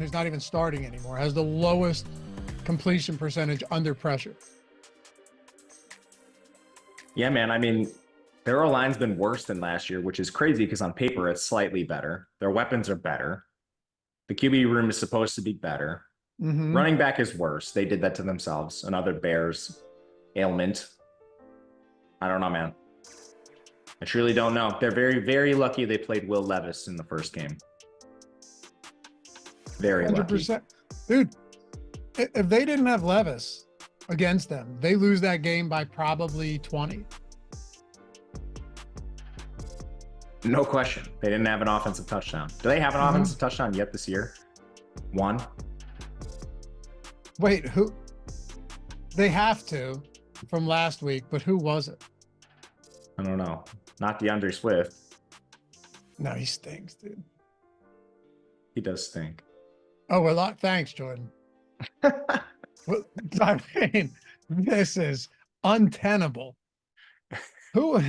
who's not even starting anymore, has the lowest completion percentage under pressure. Yeah, man. I mean, their O-line's been worse than last year, which is crazy because on paper it's slightly better. Their weapons are better. The QB room is supposed to be better. Running back is worse. They did that to themselves. Another Bears ailment. I don't know, man. I truly don't know. They're very, very lucky they played Will Levis in the first game. Very 100%. Lucky. Dude, if they didn't have Levis against them, they lose that game by probably 20. No question. They didn't have an offensive touchdown. Do they have an offensive touchdown yet this year? One? Wait, who? They have to from last week, but who was it? I don't know. Not DeAndre Swift. No, he stinks, dude. He does stink. Oh, well, thanks, Jordan. Well, I mean, this is untenable. Who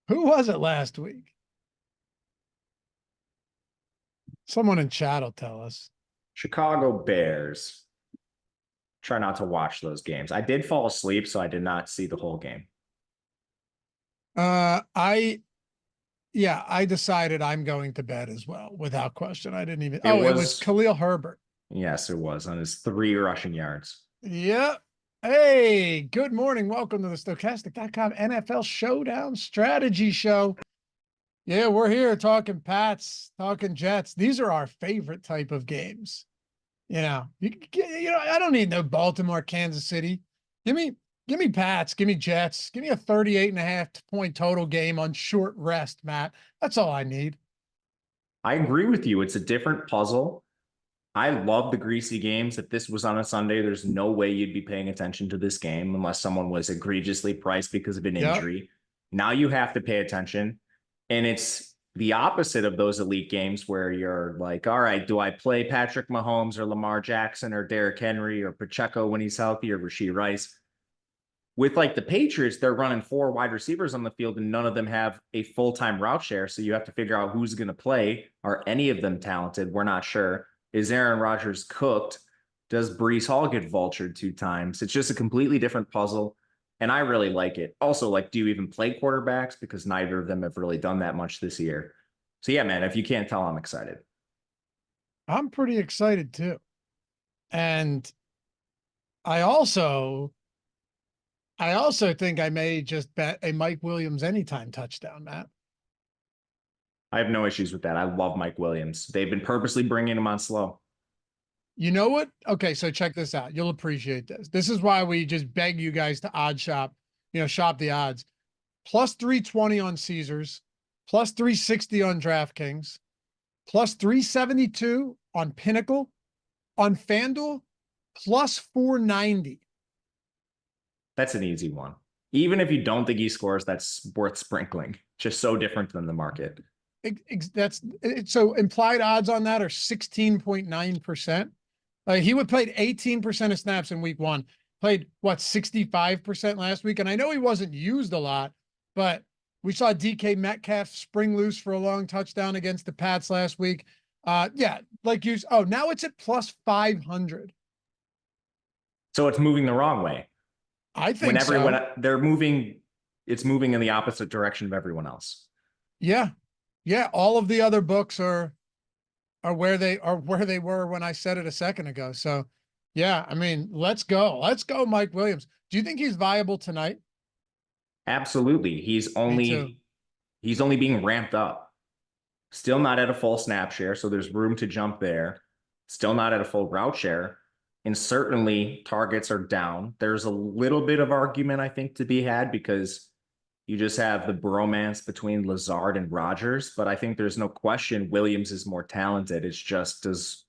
was it last week? Someone in chat will tell us. Chicago Bears. Try not to watch those games. I did fall asleep, so I did not see the whole game. I decided I'm going to bed as well, without question. I didn't even. It was Khalil Herbert. Yes, it was on his 3 rushing yards. Yep. Hey, good morning. Welcome to the Stochastic.com NFL Showdown Strategy Show. Yeah, we're here talking Pats, talking Jets. These are our favorite type of games. I don't need no Baltimore, Kansas City. Give me Pats, give me Jets, give me a 38.5 point total game on short rest, Matt. That's all I need. I agree with you. It's a different puzzle. I love the greasy games. If this was on a Sunday, there's no way you'd be paying attention to this game unless someone was egregiously priced because of an injury. Now you have to pay attention. And it's the opposite of those elite games where you're like, all right, do I play Patrick Mahomes or Lamar Jackson or Derrick Henry or Pacheco when he's healthy or Rashee Rice? With like the Patriots, they're running 4 wide receivers on the field and none of them have a full-time route share. So you have to figure out who's going to play. Are any of them talented? We're not sure. Is Aaron Rodgers cooked? Does Breece Hall get vultured 2 times? It's just a completely different puzzle. And I really like it. Also, like, do you even play quarterbacks? Because neither of them have really done that much this year. So yeah, man, if you can't tell, I'm excited. I'm pretty excited too. And I also think I may just bet a Mike Williams anytime touchdown, Matt. I have no issues with that. I love Mike Williams. They've been purposely bringing him on slow. You know what? Okay, so check this out. You'll appreciate this. This is why we just beg you guys to odd shop, shop the odds. Plus 320 on Caesars, plus 360 on DraftKings, plus 372 on Pinnacle, on FanDuel, plus 490. That's an easy one. Even if you don't think he scores, that's worth sprinkling. Just so different than the market. So implied odds on that are 16.9%. He would played 18% of snaps in week 1, played 65% last week. And I know he wasn't used a lot, but we saw DK Metcalf spring loose for a long touchdown against the Pats last week. Now it's at plus 500. So it's moving the wrong way. I think it's moving in the opposite direction of everyone else. Yeah. Yeah. All of the other books are where they were when I said it a second ago. So yeah, I mean, let's go, Mike Williams. Do you think he's viable tonight? Absolutely. He's only being ramped up. Still not at a full snap share. So there's room to jump there. Still not at a full route share. And certainly targets are down. There's a little bit of argument, I think, to be had because you just have the bromance between Lazard and Rodgers. But I think there's no question Williams is more talented. It's just, does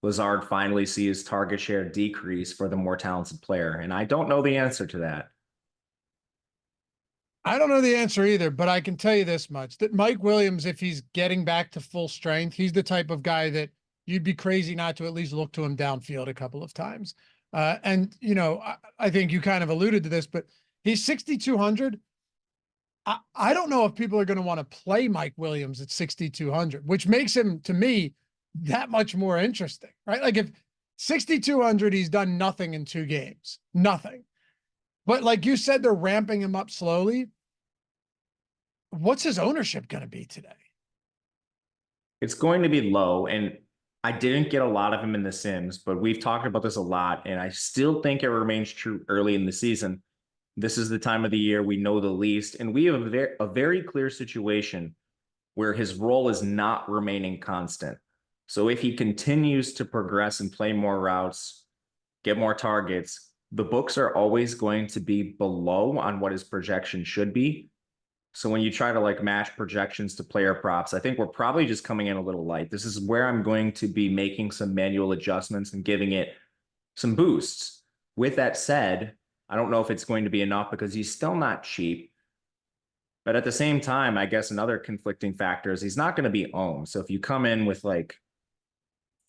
Lazard finally see his target share decrease for the more talented player? And I don't know the answer to that. I don't know the answer either, but I can tell you this much, that Mike Williams, if he's getting back to full strength, he's the type of guy that you'd be crazy not to at least look to him downfield a couple of times. I think you kind of alluded to this, but he's 6,200. I don't know if people are going to want to play Mike Williams at 6,200, which makes him, to me, that much more interesting, right? Like if 6,200, he's done nothing in 2 games, nothing. But like you said, they're ramping him up slowly. What's his ownership going to be today? It's going to be low. And I didn't get a lot of him in the Sims, but we've talked about this a lot. And I still think it remains true early in the season. This is the time of the year we know the least. And we have a very clear situation where his role is not remaining constant. So if he continues to progress and play more routes, get more targets, the books are always going to be below on what his projection should be. So when you try to like match projections to player props, I think we're probably just coming in a little light. This is where I'm going to be making some manual adjustments and giving it some boosts. With that said, I don't know if it's going to be enough because he's still not cheap. But at the same time, I guess another conflicting factor is he's not going to be owned. So if you come in with like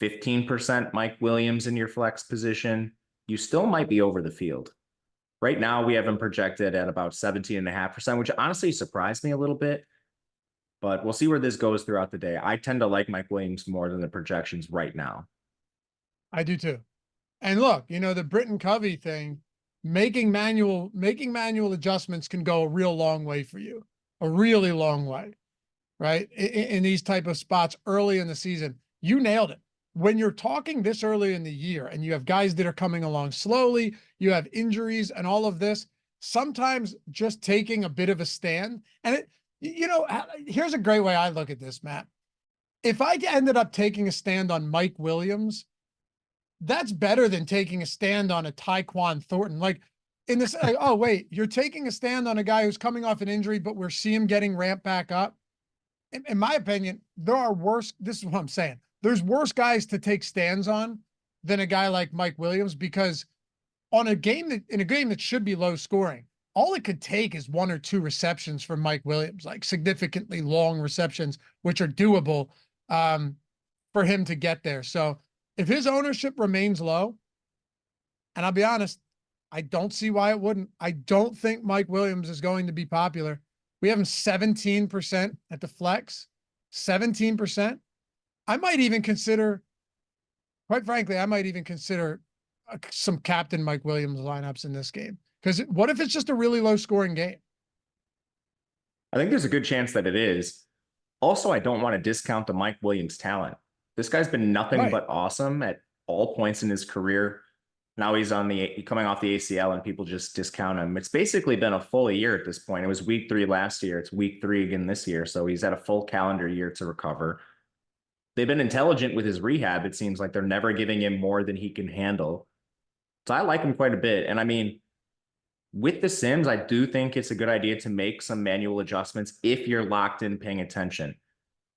15% Mike Williams in your flex position, you still might be over the field. Right now, we have him projected at about 17.5%, which honestly surprised me a little bit. But we'll see where this goes throughout the day. I tend to like Mike Williams more than the projections right now. I do too. And look, you know, the Britton Covey thing, making manual adjustments can go a real long way for you, a really long way, right? In these type of spots early in the season, you nailed it. When you're talking this early in the year and you have guys that are coming along slowly, you have injuries and all of this, sometimes just taking a bit of a stand. And it, you know, here's a great way I look at this, Matt. If I ended up taking a stand on Mike Williams, that's better than taking a stand on a Tyquan Thornton. Like in this, like, oh, wait, you're taking a stand on a guy who's coming off an injury, but we're seeing him getting ramped back up. In my opinion, there are worse. This is what I'm saying. There's worse guys to take stands on than a guy like Mike Williams, because on a game that should be low scoring, all it could take is 1 or 2 receptions from Mike Williams, like significantly long receptions, which are doable for him to get there. So if his ownership remains low, and I'll be honest, I don't see why it wouldn't. I don't think Mike Williams is going to be popular. We have him 17% at the flex, 17%. I might even consider, quite frankly, some captain Mike Williams lineups in this game. Because what if it's just a really low scoring game? I think there's a good chance that it is. Also, I don't want to discount the Mike Williams talent. This guy's been nothing but awesome at all points in his career. Now he's coming off the ACL and people just discount him. It's basically been a full year at this point. It was week 3 last year. It's week 3 again this year. So he's had a full calendar year to recover. They've been intelligent with his rehab. It seems like they're never giving him more than he can handle. So I like him quite a bit. And I mean, with the Sims, I do think it's a good idea to make some manual adjustments if you're locked in paying attention.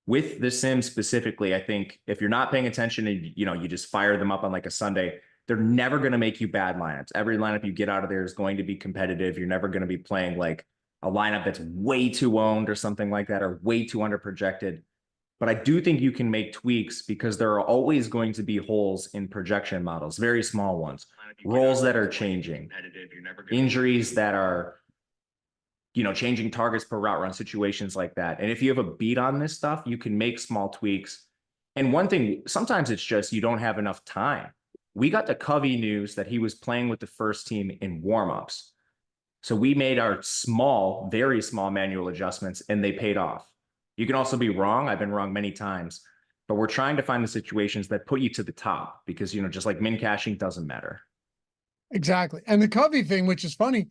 With the Sims specifically, I think if you're not paying attention and you just fire them up on like a Sunday, they're never going to make you bad lineups. Every lineup you get out of there is going to be competitive. You're never going to be playing like a lineup that's way too owned or something like that, or way too under projected. But I do think you can make tweaks because there are always going to be holes in projection models, very small ones, roles that are changing, injuries that are, changing targets per route run, situations like that. And if you have a beat on this stuff, you can make small tweaks. And one thing, sometimes it's just you don't have enough time. We got the Covey news that he was playing with the first team in warmups. So we made our small, very small manual adjustments and they paid off. You can also be wrong. I've been wrong many times, but we're trying to find the situations that put you to the top because, just like min caching doesn't matter. Exactly. And the Covey thing, which is funny,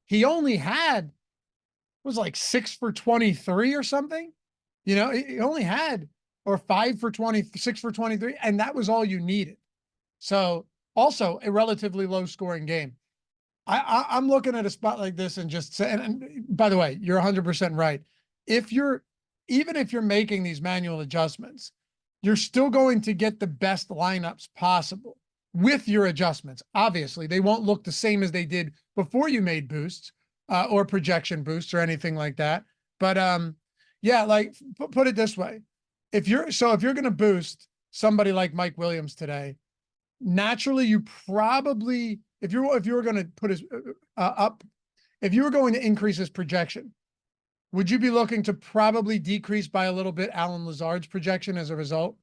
he only had, was like 6 for 23 or something. He only had, or 5 for 20, 6 for 23. And that was all you needed. So also a relatively low scoring game. I'm looking at a spot like this and just saying, and by the way, you're 100% right. Even if you're making these manual adjustments, you're still going to get the best lineups possible with your adjustments. Obviously, they won't look the same as they did before you made boosts or projection boosts or anything like that. But yeah, like put it this way. If you're going to boost somebody like Mike Williams today, naturally you probably, if you were going to put his if you were going to increase his projection, would you be looking to probably decrease by a little bit Alan Lazard's projection as a result?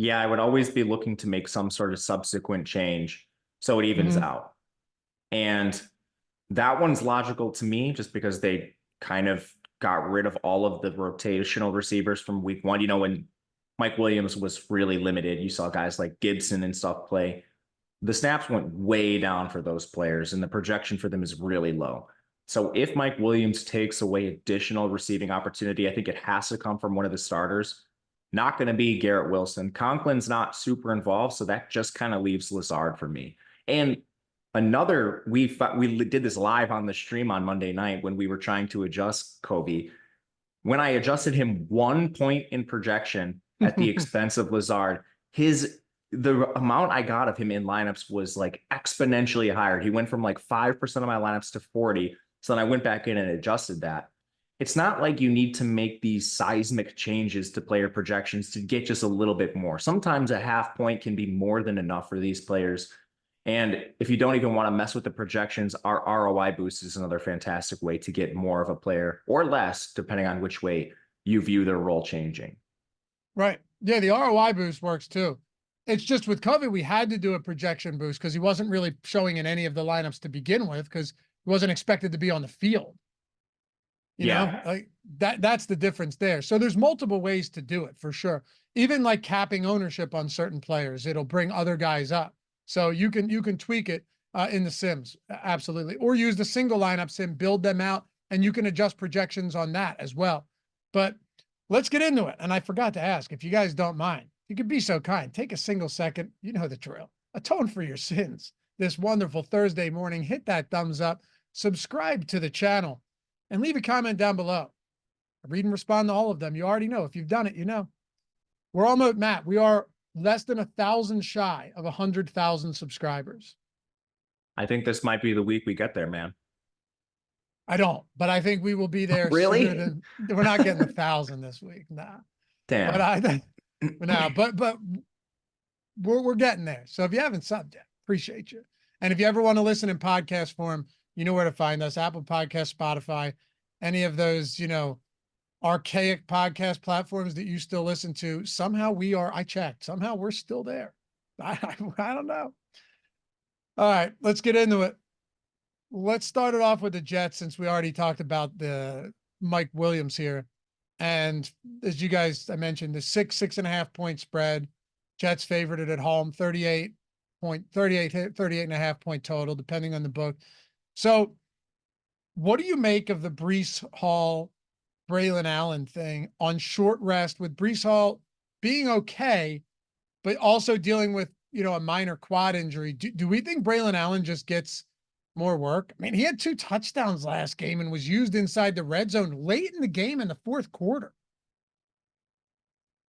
Yeah, I would always be looking to make some sort of subsequent change so it evens out. And that one's logical to me just because they kind of got rid of all of the rotational receivers from week one. You know, when Mike Williams was really limited, you saw guys like Gibson and stuff play. The snaps went way down for those players, and the projection for them is really low. So if Mike Williams takes away additional receiving opportunity, I think it has to come from one of the starters. Not going to be Garrett Wilson. Conklin's not super involved, so that just kind of leaves Lazard for me. And another, we did this live on the stream on Monday night when we were trying to adjust Kobe. When I adjusted him 1 point in projection at the expense of Lazard, the amount I got of him in lineups was like exponentially higher. He went from like 5% of my lineups to 40. So then I went back in and adjusted that. It's not like you need to make these seismic changes to player projections to get just a little bit more. Sometimes a half point can be more than enough for these players. And if you don't even want to mess with the projections, our ROI boost is another fantastic way to get more of a player or less, depending on which way you view their role changing. Right. Yeah, the ROI boost works too. It's just with Covey, we had to do a projection boost because he wasn't really showing in any of the lineups to begin with because he wasn't expected to be on the field. You know, like that's the difference there. So there's multiple ways to do it for sure. Even like capping ownership on certain players, it'll bring other guys up. So you can tweak it in the sims, absolutely, or use the single lineup sim, build them out, and you can adjust projections on that as well. But let's get into it. And I forgot to ask, if you guys don't mind, you could be so kind, take a single second. You know the drill. Atone for your sins this wonderful Thursday morning. Hit that thumbs up, subscribe to the channel, and leave a comment down below. I read and respond to all of them. You already know. If you've done it, you know. We're almost, Matt, we are less than 1,000 shy of 100,000 subscribers. I think this might be the week we get there, man. I don't, but I think we will be there. Really? We're not getting 1,000 this week. Nah. Damn. But I think but we're getting there. So if you haven't subbed yet, appreciate you. And if you ever want to listen in podcast form, you know where to find us: Apple Podcast, Spotify, any of those, you know, archaic podcast platforms that you still listen to. Somehow we are, I checked, somehow we're still there. I don't know. All right, let's get into it. Let's start it off with the Jets, since we already talked about the Mike Williams here. And as you guys, I mentioned, the 6.5 point spread. Jets favored it at home, 38 and a half point total, depending on the book. So what do you make of the Breece Hall, Braelon Allen thing on short rest, with Breece Hall being okay, but also dealing with, you know, a minor quad injury? Do we think Braelon Allen just gets more work? I mean, he had 2 touchdowns last game and was used inside the red zone late in the game in the 4th quarter.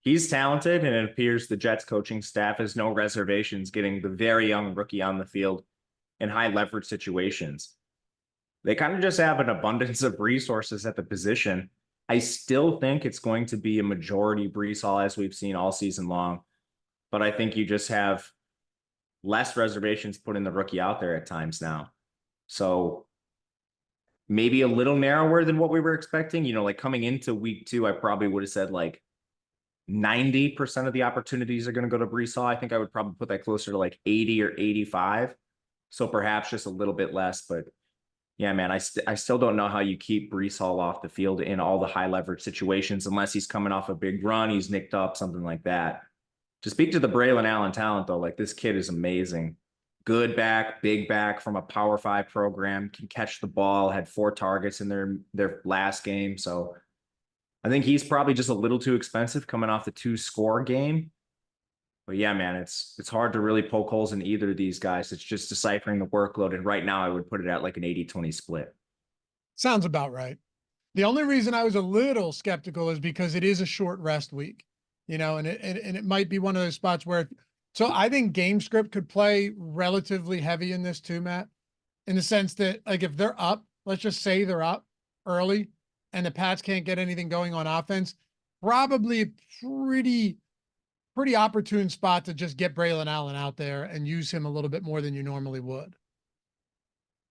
He's talented, and it appears the Jets coaching staff has no reservations getting the very young rookie on the field in high leverage situations. They kind of just have an abundance of resources at the position. I still think it's going to be a majority Breece Hall, as we've seen all season long, but I think you just have less reservations putting the rookie out there at times now. So maybe a little narrower than what we were expecting. You know, like coming into week 2, I probably would have said like 90% of the opportunities are going to go to Breece Hall. I think I would probably put that closer to like 80 or 85. So perhaps just a little bit less, but yeah, man, I still don't know how you keep Breece Hall off the field in all the high leverage situations, unless he's coming off a big run, he's nicked up, something like that. To speak to the Braelon Allen talent, though, like, this kid is amazing. Good back, big back from a Power 5 program, can catch the ball, had 4 targets in their last game. So I think he's probably just a little too expensive coming off the 2-score game. But yeah, man, it's hard to really poke holes in either of these guys. It's just deciphering the workload. And right now I would put it at like an 80-20 split. Sounds about right. The only reason I was a little skeptical is because it is a short rest week, you know, and it might be one of those spots where, so I think game script could play relatively heavy in this too, Matt, in the sense that, like, if they're up, let's just say they're up early and the Pats can't get anything going on offense, probably a pretty opportune spot to just get Braelon Allen out there and use him a little bit more than you normally would.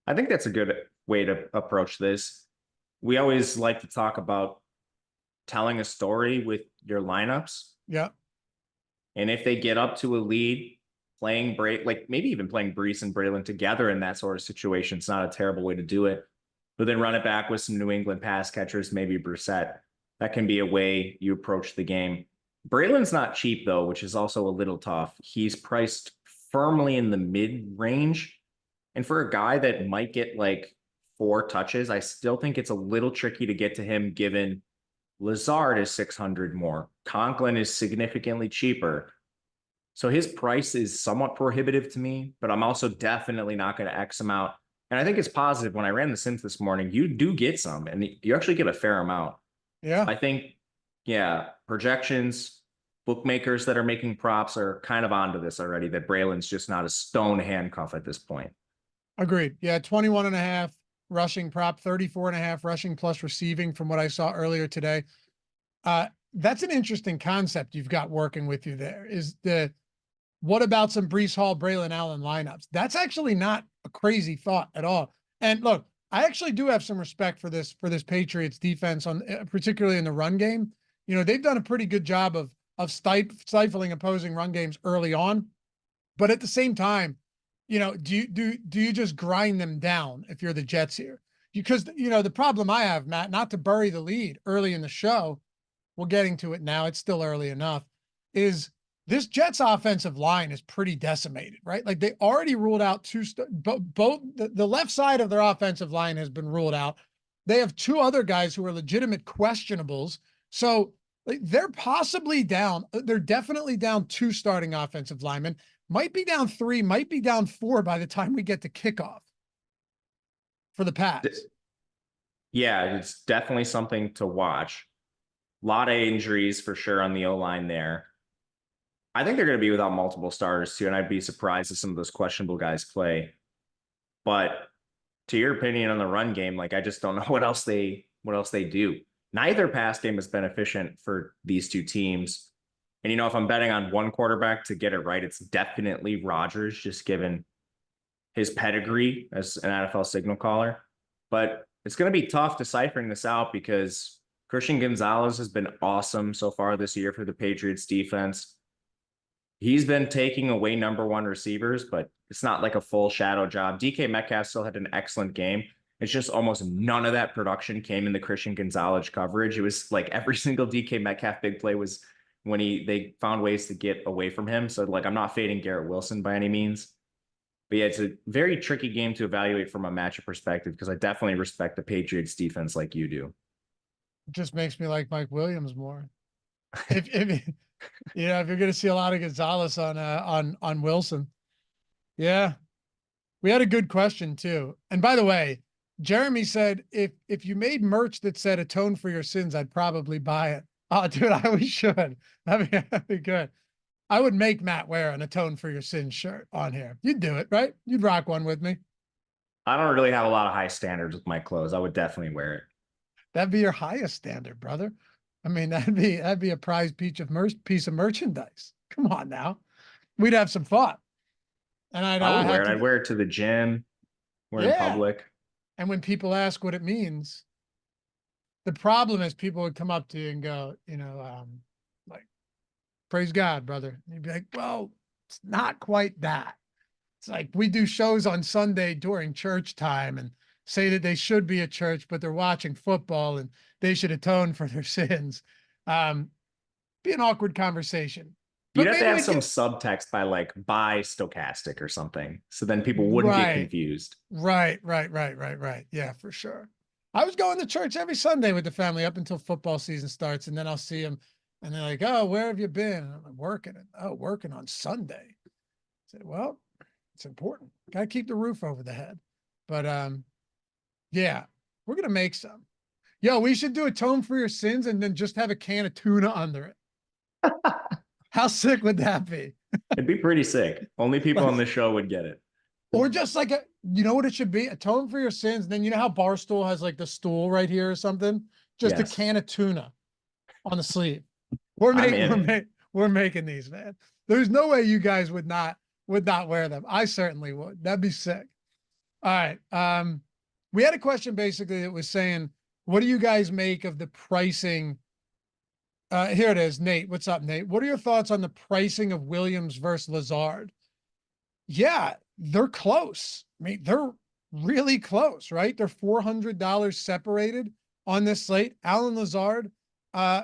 I think that's a good way to approach this. We always like to talk about telling a story with your lineups. Yeah. And if they get up to a lead, playing like maybe even playing Breece and Braelon together in that sort of situation, it's not a terrible way to do it. But then run it back with some New England pass catchers, maybe Brissett. That can be a way you approach the game. Braelon's not cheap, though, which is also a little tough. He's priced firmly in the mid-range. And for a guy that might get like 4 touches, I still think it's a little tricky to get to him given Lazard is 600 more. Conklin is significantly cheaper. So his price is somewhat prohibitive to me, but I'm also definitely not going to X him out. And I think it's positive. When I ran the Sims this morning, you do get some, and you actually get a fair amount. Yeah. I think, yeah, projections, bookmakers that are making props are kind of onto this already, that Braelon's just not a stone handcuff at this point. Agreed. Yeah, 21.5 rushing prop, 34.5 rushing plus receiving from what I saw earlier today. That's an interesting concept you've got working with you there. What about some Breece Hall, Braelon Allen lineups? That's actually not a crazy thought at all. And look, I actually do have some respect for this Patriots defense particularly in the run game. You know, they've done a pretty good job of stifling opposing run games early on, but at the same time, you know, do you just grind them down if you're the Jets here? Because, you know, the problem I have, Matt, not to bury the lead early in the show, we're getting to it now, it's still early enough, is this Jets offensive line is pretty decimated, right? Like they already ruled out both the left side of their offensive line has been ruled out. They have 2 other guys who are legitimate questionables. So like, they're possibly down. They're definitely down 2 starting offensive linemen, might be down 3, might be down 4 by the time we get to kickoff for the Pats. Yeah, it's definitely something to watch. A lot of injuries for sure on the O-line there. I think they're going to be without multiple starters too, and I'd be surprised if some of those questionable guys play. But to your opinion on the run game, like I just don't know what else they do. Neither pass game has been efficient for these 2 teams. And you know, if I'm betting on one quarterback to get it right, it's definitely Rodgers, just given his pedigree as an NFL signal caller. But it's going to be tough deciphering this out because Christian Gonzalez has been awesome so far this year for the Patriots defense. He's been taking away number 1 receivers, but it's not like a full shadow job. DK Metcalf still had an excellent game. It's just almost none of that production came in the Christian Gonzalez coverage. It was like every single DK Metcalf big play was when they found ways to get away from him. So like, I'm not fading Garrett Wilson by any means. But yeah, it's a very tricky game to evaluate from a matchup perspective because I definitely respect the Patriots defense like you do. It just makes me like Mike Williams more. If you know, if you're going to see a lot of Gonzalez on Wilson. Yeah. We had a good question too. And by the way, Jeremy said, if you made merch that said atone for your sins, I'd probably buy it. Oh, dude, we should. That'd be good. I would make Matt wear an atone for your sins shirt on here. You'd do it, right? You'd rock one with me. I don't really have a lot of high standards with my clothes. I would definitely wear it. That'd be your highest standard, brother. I mean, that'd be a prized piece of merchandise. Come on now. We'd have some fun. And I would wear it. I'd wear it to the gym. We're in public. And when people ask what it means, the problem is people would come up to you and go, you know, like, praise God, brother. And you'd be like, well, it's not quite that. It's like we do shows on Sunday during church time and say that they should be at church, but they're watching football and they should atone for their sins. Be an awkward conversation. You'd have to have some subtext by Stochastic or something. So then people wouldn't get confused. Right. Yeah, for sure. I was going to church every Sunday with the family up until football season starts. And then I'll see them and they're like, oh, where have you been? And I'm like, working. Oh, working on Sunday. I said, well, it's important. Got to keep the roof over the head. But yeah, we're going to make some. Yo, we should do atone for your sins and then just have a can of tuna under it. How sick would that be? It'd be pretty sick. Only people on the show would get it. Or just like you know what it should be? Atone for your sins. And then you know how Barstool has like the stool right here or something? Just a can of tuna on the sleeve. We're making these, man. There's no way you guys would not wear them. I certainly would. That'd be sick. All right. We had a question basically that was saying, what do you guys make of the pricing Here it is. Nate, what's up, Nate? What are your thoughts on the pricing of Williams versus Lazard? Yeah, they're close. I mean, they're really close, right? They're $400 separated on this slate. Alan Lazard, uh,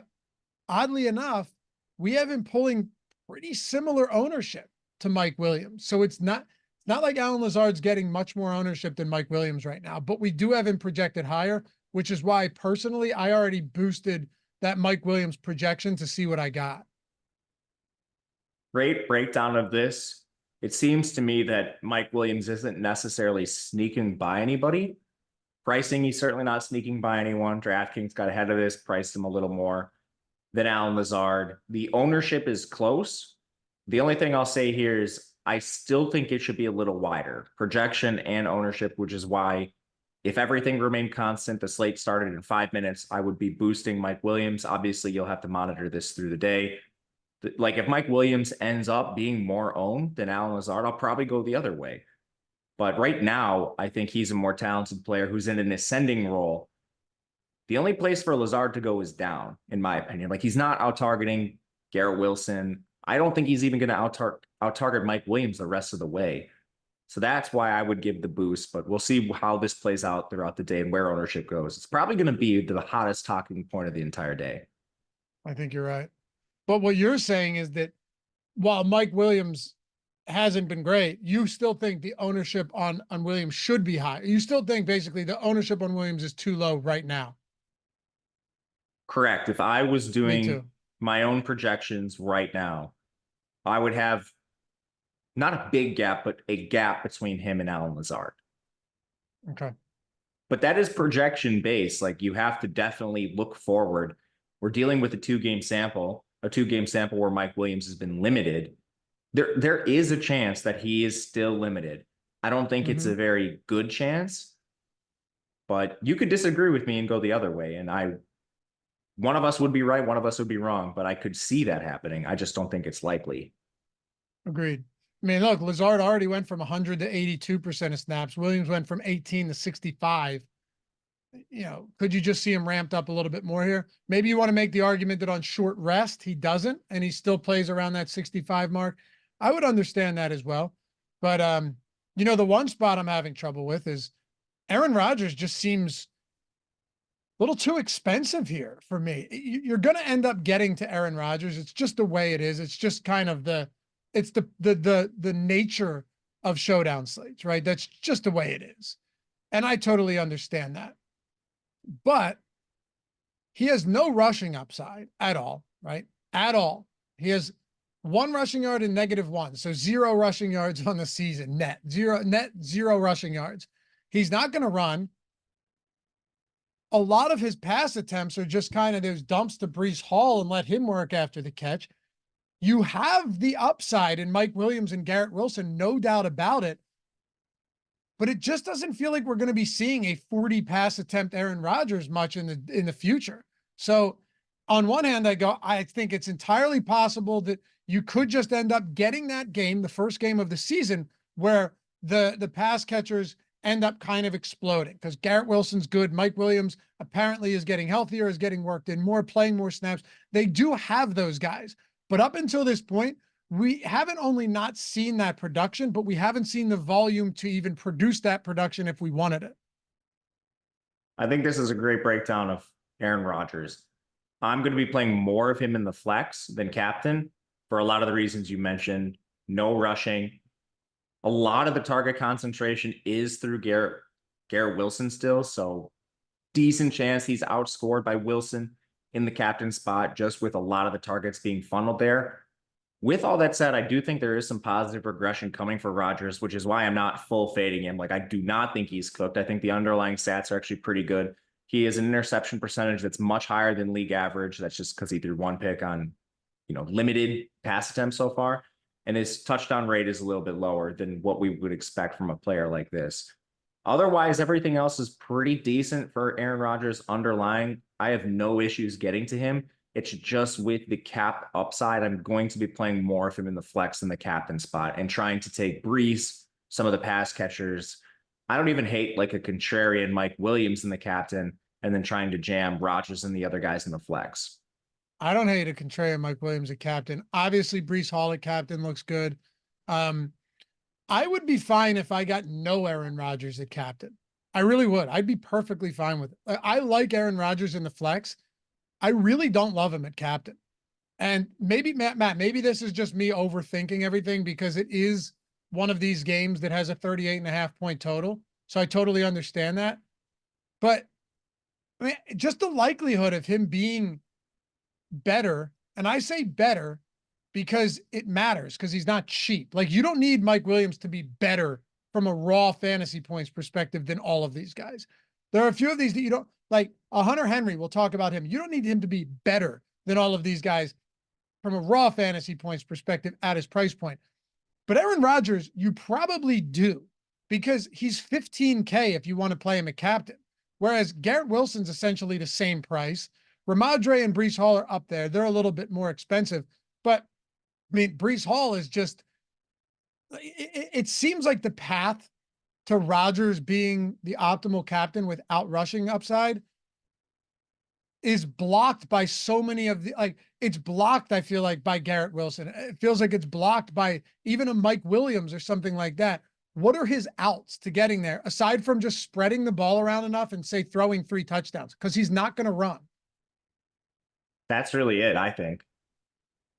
oddly enough, we have him pulling pretty similar ownership to Mike Williams. So it's not like Alan Lazard's getting much more ownership than Mike Williams right now, but we do have him projected higher, which is why personally I already boosted that Mike Williams projection to see what I got. Great breakdown of this. It seems to me that Mike Williams isn't necessarily sneaking by anybody. Pricing, he's certainly not sneaking by anyone. DraftKings got ahead of this, priced him a little more than Alan Lazard. The ownership is close. The only thing I'll say here is I still think it should be a little wider, projection and ownership, which is why if everything remained constant, the slate started in 5 minutes, I would be boosting Mike Williams. Obviously, you'll have to monitor this through the day. Like if Mike Williams ends up being more owned than Alan Lazard, I'll probably go the other way. But right now, I think he's a more talented player who's in an ascending role. The only place for Lazard to go is down, in my opinion. Like he's not out targeting Garrett Wilson. I don't think he's even going to out target Mike Williams the rest of the way. So that's why I would give the boost, but we'll see how this plays out throughout the day and where ownership goes. It's probably going to be the hottest talking point of the entire day. I think you're right. But what you're saying is that while Mike Williams hasn't been great, you still think the ownership on Williams should be high. You still think basically the ownership on Williams is too low right now. Correct. If I was doing my own projections right now, I would have not a big gap, but a gap between him and Alan Lazard. Okay. But that is projection based. Like you have to definitely look forward. We're dealing with a two-game sample where Mike Williams has been limited. There is a chance that he is still limited. I don't think it's a very good chance, but you could disagree with me and go the other way. And one of us would be right, one of us would be wrong, but I could see that happening. I just don't think it's likely. Agreed. I mean, look, Lazard already went from 100 to 82% of snaps. Williams went from 18 to 65. You know, could you just see him ramped up a little bit more here? Maybe you want to make the argument that on short rest, he doesn't, and he still plays around that 65 mark. I would understand that as well. But, you know, the one spot I'm having trouble with is Aaron Rodgers just seems a little too expensive here for me. You're going to end up getting to Aaron Rodgers. It's just the way it is. It's just kind of the nature of showdown slates, right? That's just the way it is. And I totally understand that. But he has no rushing upside at all, right? At all. He has 1 rushing yard and -1. So 0 rushing yards on the season, net 0 rushing yards. He's not going to run. A lot of his pass attempts are just kind of those dumps to Breece Hall and let him work after the catch. You have the upside in Mike Williams and Garrett Wilson, no doubt about it. But it just doesn't feel like we're going to be seeing a 40 pass attempt Aaron Rodgers much in the future. So on one hand, I think it's entirely possible that you could just end up getting that game, the first game of the season, where the pass catchers end up kind of exploding because Garrett Wilson's good. Mike Williams apparently is getting healthier, is getting worked in more, playing more snaps. They do have those guys. But up until this point, we haven't only not seen that production, but we haven't seen the volume to even produce that production if we wanted it. I think this is a great breakdown of Aaron Rodgers. I'm going to be playing more of him in the flex than captain for a lot of the reasons you mentioned. No rushing. A lot of the target concentration is through Garrett Wilson still, so decent chance he's outscored by Wilson in the captain spot just with a lot of the targets being funneled there. With all that said, I do think there is some positive regression coming for Rodgers, which is why I'm not full fading him. Like, I do not think he's cooked. I think the underlying stats are actually pretty good. He has an interception percentage that's much higher than league average. That's just because he threw 1 pick on, limited pass attempts so far. And his touchdown rate is a little bit lower than what we would expect from a player like this. Otherwise, everything else is pretty decent for Aaron Rodgers underlying. I have no issues getting to him. It's just with the cap upside, I'm going to be playing more of him in the flex in the captain spot and trying to take Breece, some of the pass catchers. I don't even hate like a contrarian Mike Williams in the captain and then trying to jam Rodgers and the other guys in the flex. I don't hate a contrarian Mike Williams at captain. Obviously, Breece Hall at captain looks good. I would be fine if I got no Aaron Rodgers at captain. I really would. I'd be perfectly fine with it. I like Aaron Rodgers in the flex. I really don't love him at captain. And maybe Matt, maybe this is just me overthinking everything because it is one of these games that has a 38.5 point total. So I totally understand that. But I mean, just the likelihood of him being better, and I say better because it matters because he's not cheap. Like you don't need Mike Williams to be better from a raw fantasy points perspective than all of these guys. There are a few of these that you don't like. A Hunter Henry, we'll talk about him. You don't need him to be better than all of these guys from a raw fantasy points perspective at his price point. But Aaron Rodgers, you probably do because he's 15K if you want to play him a captain. Whereas Garrett Wilson's essentially the same price. Ramondre and Breece Hall are up there. They're a little bit more expensive. But I mean, Breece Hall is just, it seems like the path to Rodgers being the optimal captain without rushing upside is blocked by so many of the, like, it's blocked, I feel like, by Garrett Wilson. It feels like it's blocked by even a Mike Williams or something like that. What are his outs to getting there, aside from just spreading the ball around enough and say throwing 3 touchdowns? Because he's not going to run. That's really it, I think.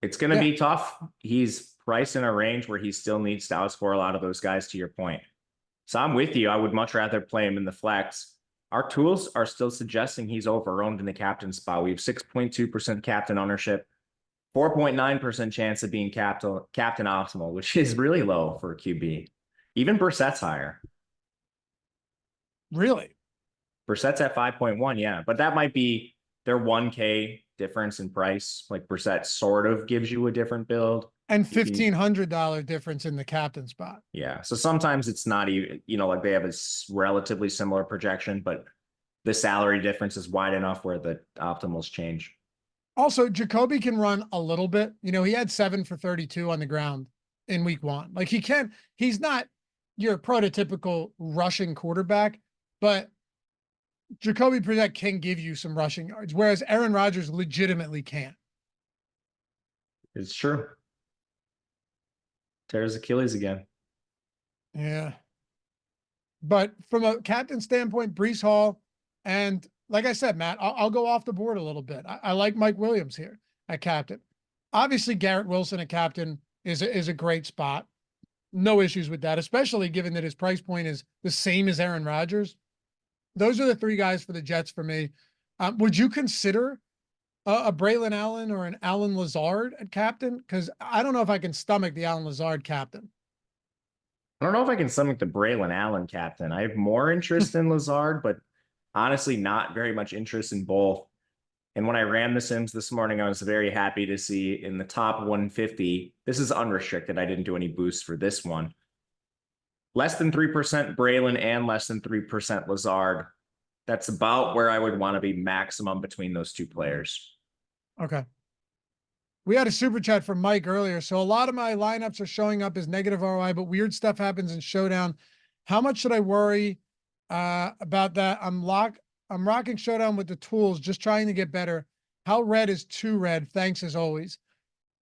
It's going to be tough. He's priced in a range where he still needs to outscore a lot of those guys, to your point. So I'm with you. I would much rather play him in the flex. Our tools are still suggesting he's over-owned in the captain spot. We have 6.2% captain ownership, 4.9% chance of being captain optimal, which is really low for a QB. Even Brissett's higher. Really? Brissett's at 5.1, yeah. But that might be their 1K difference in price. Like Brissett sort of gives you a different build. And $1,500 difference in the captain spot. Yeah. So sometimes it's not even, like they have a relatively similar projection, but the salary difference is wide enough where the optimals change. Also, Jacoby can run a little bit. He had 7 for 32 on the ground in week 1. Like he's not your prototypical rushing quarterback, but Jacoby Brissett can give you some rushing yards, whereas Aaron Rodgers legitimately can't. It's true. Tears Achilles again. Yeah. But from a captain standpoint, Breece Hall, and like I said, Matt, I'll go off the board a little bit. I like Mike Williams here at captain. Obviously, Garrett Wilson at captain is a great spot. No issues with that, especially given that his price point is the same as Aaron Rodgers. Those are the 3 guys for the Jets for me. Would you consider a Braelon Allen or an Allen Lazard at captain? Because I don't know if I can stomach the Allen Lazard captain. I don't know if I can stomach the Braelon Allen captain. I have more interest in Lazard, but honestly, not very much interest in both. And when I ran the Sims this morning, I was very happy to see in the top 150, this is unrestricted. I didn't do any boosts for this one. Less than 3% Braelon and less than 3% Lazard. That's about where I would want to be maximum between those 2 players. Okay. We had a super chat from Mike earlier. So a lot of my lineups are showing up as negative ROI, but weird stuff happens in Showdown. How much should I worry about that? I'm rocking Showdown with the tools, just trying to get better. How red is too red? Thanks as always.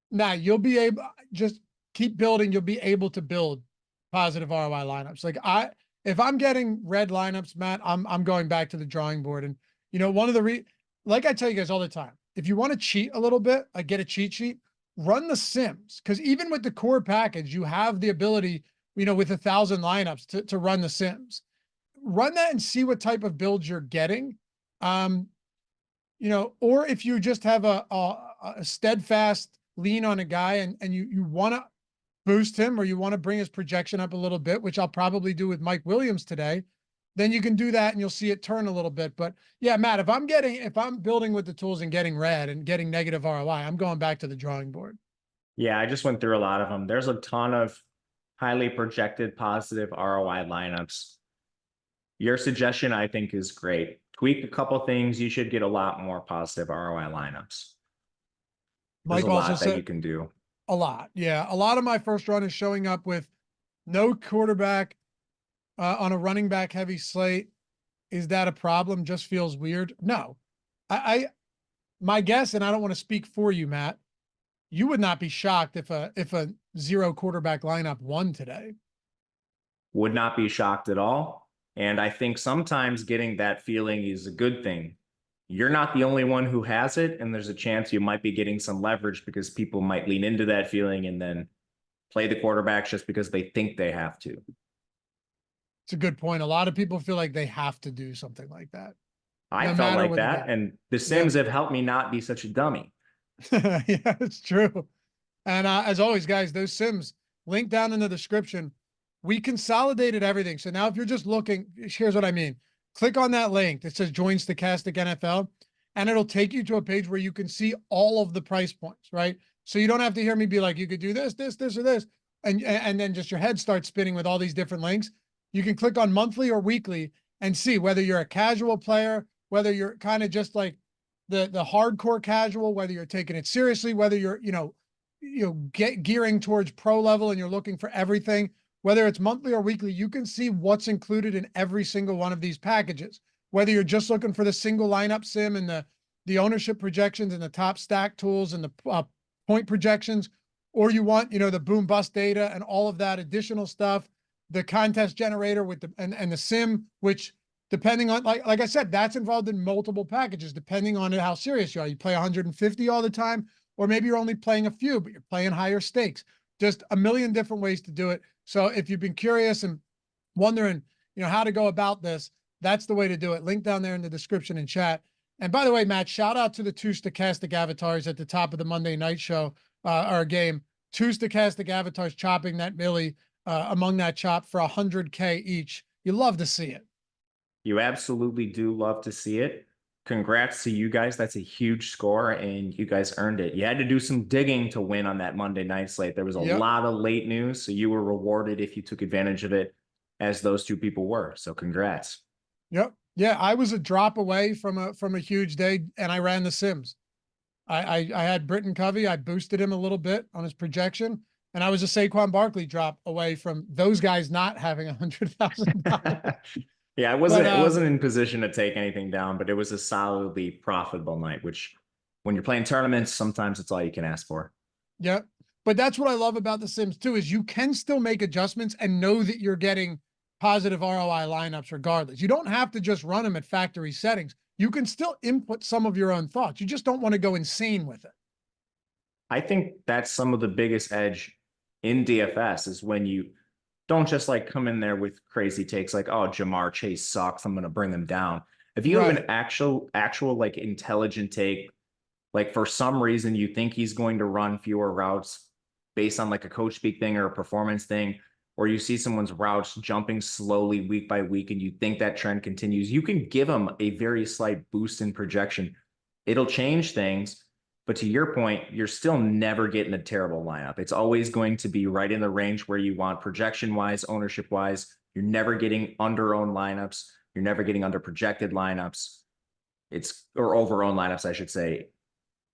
Now you'll be able, just keep building. You'll be able to build positive ROI lineups. Like if I'm getting red lineups, Matt, I'm going back to the drawing board. And one of the like I tell you guys all the time, if you want to cheat a little bit, like get a cheat sheet, run the Sims. Because even with the core package, you have the ability, with 1,000 lineups to run the Sims. Run that and see what type of builds you're getting. Or if you just have a steadfast lean on a guy and you want to boost him or you want to bring his projection up a little bit, which I'll probably do with Mike Williams today, then you can do that and you'll see it turn a little bit. But yeah, Matt, if I'm building with the tools and getting red and getting negative ROI, I'm going back to the drawing board. Yeah, I just went through a lot of them. There's a ton of highly projected positive ROI lineups. Your suggestion, I think, is great. Tweak a couple things. You should get a lot more positive ROI lineups. There's Mike a also lot said that you can do. a lot. Yeah. A lot of my first run is showing up with no quarterback on a running back heavy slate. Is that a problem? Just feels weird. No, my guess, and I don't want to speak for you, Matt, you would not be shocked if a zero quarterback lineup won today. Would not be shocked at all. And I think sometimes getting that feeling is a good thing. You're not the only one who has it, and there's a chance you might be getting some leverage because people might lean into that feeling and then play the quarterbacks just because they think they have to. It's a good point. A lot of people feel like they have to do something like that. I felt like that, and the Sims have helped me not be such a dummy. Yeah, it's true. And as always, guys, those Sims, link down in the description. We consolidated everything. So now if you're just looking, here's what I mean. Click on that link that says Join Stochastic NFL, and it'll take you to a page where you can see all of the price points, right? So you don't have to hear me be like, you could do this, this, this, or this. And then just your head starts spinning with all these different links. You can click on monthly or weekly and see whether you're a casual player, whether you're kind of just like the hardcore casual, whether you're taking it seriously, whether you're, gearing towards pro level and you're looking for everything, whether it's monthly or weekly, you can see what's included in every single one of these packages. Whether you're just looking for the single lineup sim and the ownership projections and the top stack tools and the point projections, or you want, the boom bust data and all of that additional stuff, the contest generator with and the sim, which depending on, like I said, that's involved in multiple packages, depending on how serious you are. You play 150 all the time, or maybe you're only playing a few, but you're playing higher stakes. Just a million different ways to do it. So if you've been curious and wondering, how to go about this, that's the way to do it. Link down there in the description and chat. And by the way, Matt, shout out to the 2 Stochastic avatars at the top of the Monday night show, our game. 2 Stochastic avatars chopping that Millie among that chop for 100K each. You love to see it. You absolutely do love to see it. Congrats to you guys. That's a huge score, and you guys earned it. You had to do some digging to win on that Monday night slate. There was a lot of late news, so you were rewarded if you took advantage of it, as those two people were. So congrats. Yep. Yeah, I was a drop away from a huge day, and I ran the Sims. I had Britton Covey. I boosted him a little bit on his projection, and I was a Saquon Barkley drop away from those guys not having $100,000. Yeah, I wasn't in position to take anything down, but it was a solidly profitable night, which when you're playing tournaments, sometimes it's all you can ask for. Yeah. But that's what I love about the Sims too, is you can still make adjustments and know that you're getting positive ROI lineups regardless. You don't have to just run them at factory settings. You can still input some of your own thoughts. You just don't want to go insane with it. I think that's some of the biggest edge in DFS is when you don't just like come in there with crazy takes like, oh, Jamar Chase sucks, I'm going to bring them down. If you have an actual like intelligent take, like for some reason you think he's going to run fewer routes based on like a coach speak thing or a performance thing, or you see someone's routes jumping slowly week by week and you think that trend continues, you can give them a very slight boost in projection. It'll change things. But to your point, you're still never getting a terrible lineup. It's always going to be right in the range where you want projection-wise, ownership-wise. You're never getting under-owned lineups. You're never getting under-projected lineups. Or over-owned lineups, I should say.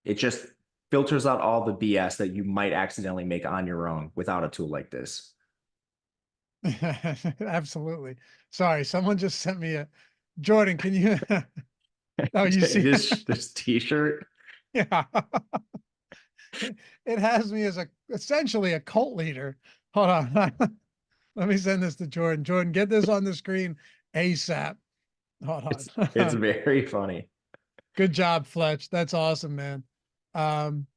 It just filters out all the BS that you might accidentally make on your own without a tool like this. Absolutely. Sorry, someone just sent me Jordan, can you? Oh, you see this T-shirt? Yeah. It has me as essentially a cult leader. Hold on. Let me send this to Jordan. Jordan, get this on the screen ASAP. Hold on. It's very funny. Good job, Fletch. That's awesome, man. From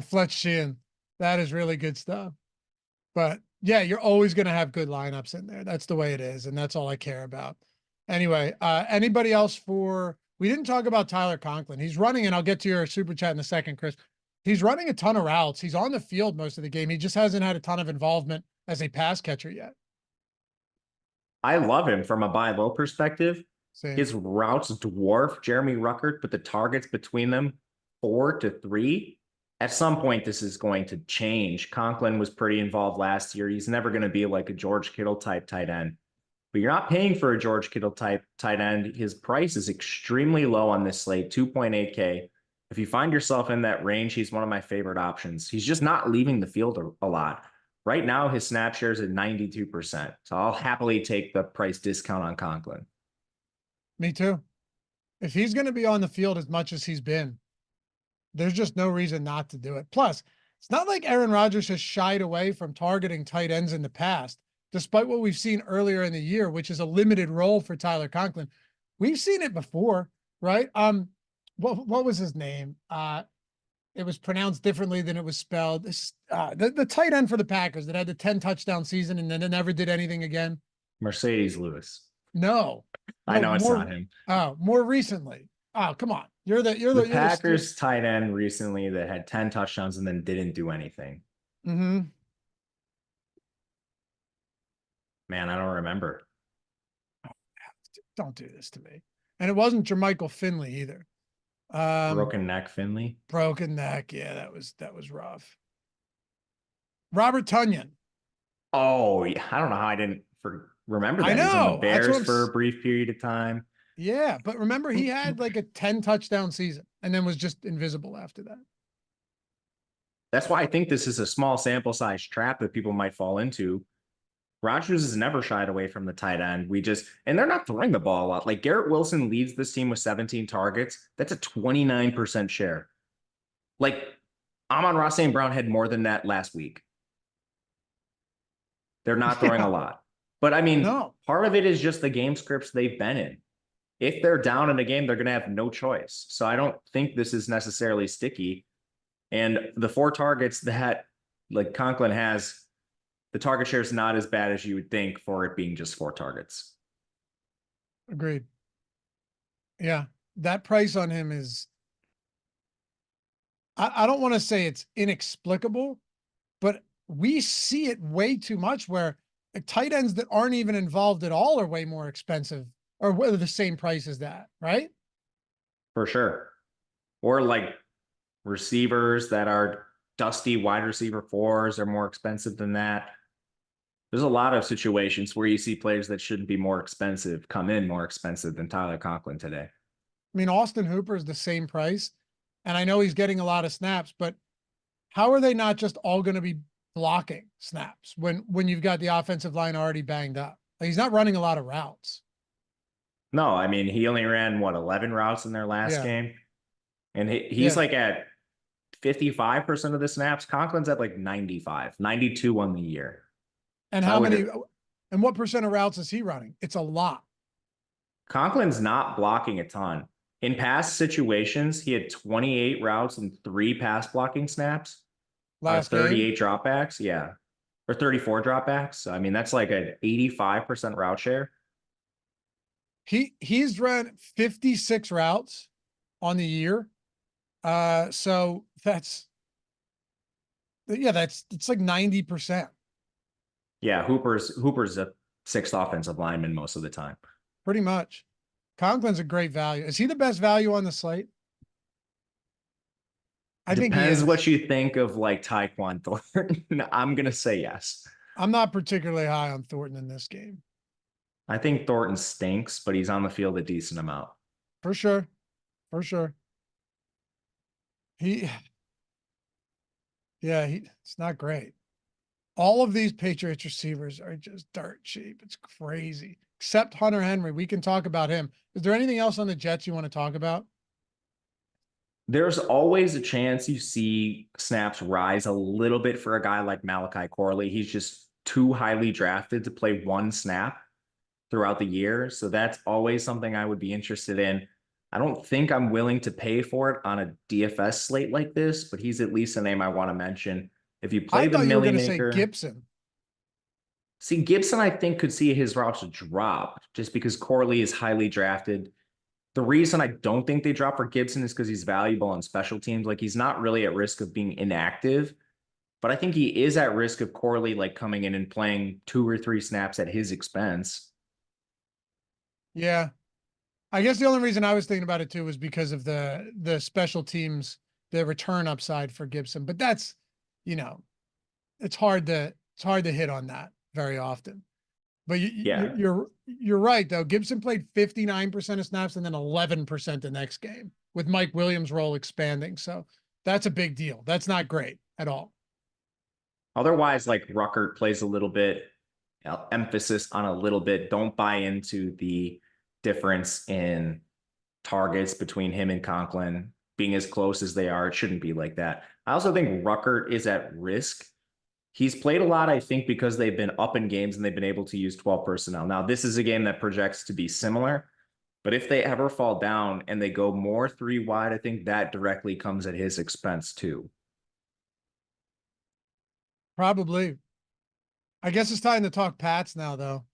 Fletch Sheehan. That is really good stuff. But yeah, you're always going to have good lineups in there. That's the way it is. And that's all I care about. Anyway, anybody else we didn't talk about Tyler Conklin. He's running, and I'll get to your super chat in a second, Chris. He's running a ton of routes. He's on the field most of the game. He just hasn't had a ton of involvement as a pass catcher yet. I love him from a buy low perspective. Same. His routes dwarf Jeremy Ruckert, but the targets between them 4 to 3. At some point, this is going to change. Conklin was pretty involved last year. He's never going to be like a George Kittle type tight end. But you're not paying for a George Kittle type tight end. His price is extremely low on this slate, 2.8K. If you find yourself in that range, he's one of my favorite options. He's just not leaving the field a lot. Right now, his snap share is at 92%. So I'll happily take the price discount on Conklin. Me too. If he's going to be on the field as much as he's been, There's just no reason not to do it. Plus, it's not like Aaron Rodgers has shied away from targeting tight ends in the past, despite what we've seen earlier in the year, which is a limited role for Tyler Conklin. We've seen it before, right? What was his name? It was pronounced differently than it was spelled. This the tight end for the Packers that had the 10 touchdown season and then it never did anything again. Mercedes Lewis. No, I know it's more, not him. Oh, more recently. Oh, come on. The Packers tight end recently that had 10 touchdowns and then didn't do anything. Mm-hmm. Man, I don't remember. Don't do this to me. And it wasn't Jermichael Finley either. Broken neck Finley. Broken neck. Yeah, that was rough. Robert Tonyan. Oh, yeah. I don't know how I didn't remember that. I know. He's on the Bears for a brief period of time. Yeah, but remember he had like a 10 touchdown season and then was just invisible after that. That's why I think this is a small sample size trap that people might fall into. Rodgers has never shied away from the tight end. And they're not throwing the ball a lot. Like Garrett Wilson leads this team with 17 targets. That's a 29% share. Like Amon-Ra St. Brown had more than that last week. They're not throwing a lot. But I mean, part of it is just the game scripts they've been in. If they're down in a game, they're going to have no choice. So I don't think this is necessarily sticky. And the 4 targets that like Conklin has, the target share is not as bad as you would think for it being just 4 targets. Agreed. Yeah. That price on him is, I don't want to say it's inexplicable, but we see it way too much where tight ends that aren't even involved at all are way more expensive or whether the same price as that, right? For sure. Or like receivers that are dusty wide receiver 4s are more expensive than that. There's a lot of situations where you see players that shouldn't be more expensive come in more expensive than Tyler Conklin today. I mean, Austin Hooper is the same price, and I know he's getting a lot of snaps, but how are they not just all going to be blocking snaps when you've got the offensive line already banged up? Like, he's not running a lot of routes. No, I mean, he only ran 11 routes in their last game. And he's like at 55% of the snaps. Conklin's at like 95, 92 on the year. And and what percent of routes is he running? It's a lot. Conklin's not blocking a ton. In past situations, he had 28 routes and 3 pass blocking snaps. Last 38 dropbacks. Yeah. Or 34 dropbacks. I mean, that's like an 85% route share. He's run 56 routes on the year. So it's like 90%. Yeah, Hooper's a 6th offensive lineman most of the time. Pretty much. Conklin's a great value. Is he the best value on the slate? I think depends what you think of like Tyquan Thornton. I'm gonna say yes. I'm not particularly high on Thornton in this game. I think Thornton stinks, but he's on the field a decent amount. For sure. For sure. It's not great. All of these Patriots receivers are just dirt cheap. It's crazy. Except Hunter Henry. We can talk about him. Is there anything else on the Jets you want to talk about? There's always a chance you see snaps rise a little bit for a guy like Malachi Corley. He's just too highly drafted to play 1 snap throughout the year. So that's always something I would be interested in. I don't think I'm willing to pay for it on a DFS slate like this, but he's at least a name I want to mention. If you play the Millie Maker, Gibson. See, Gibson, I think, could see his routes drop just because Corley is highly drafted. The reason I don't think they drop for Gibson is because he's valuable on special teams. Like, he's not really at risk of being inactive, but I think he is at risk of Corley like coming in and playing 2 or 3 snaps at his expense. Yeah. I guess the only reason I was thinking about it too was because of the special teams, the return upside for Gibson. But that's, it's hard to hit on that very often. But you're right though. Gibson played 59% of snaps and then 11% the next game with Mike Williams' role expanding. So that's a big deal. That's not great at all. Otherwise, like Ruckert plays a little bit, emphasis on a little bit. Don't buy into the difference in targets between him and Conklin being as close as they are, it shouldn't be like that. I also think Ruckert is at risk. He's played a lot, I think, because they've been up in games and they've been able to use 12 personnel. Now, this is a game that projects to be similar, but if they ever fall down and they go more 3 wide, I think that directly comes at his expense too. Probably. I guess it's time to talk Pats now, though.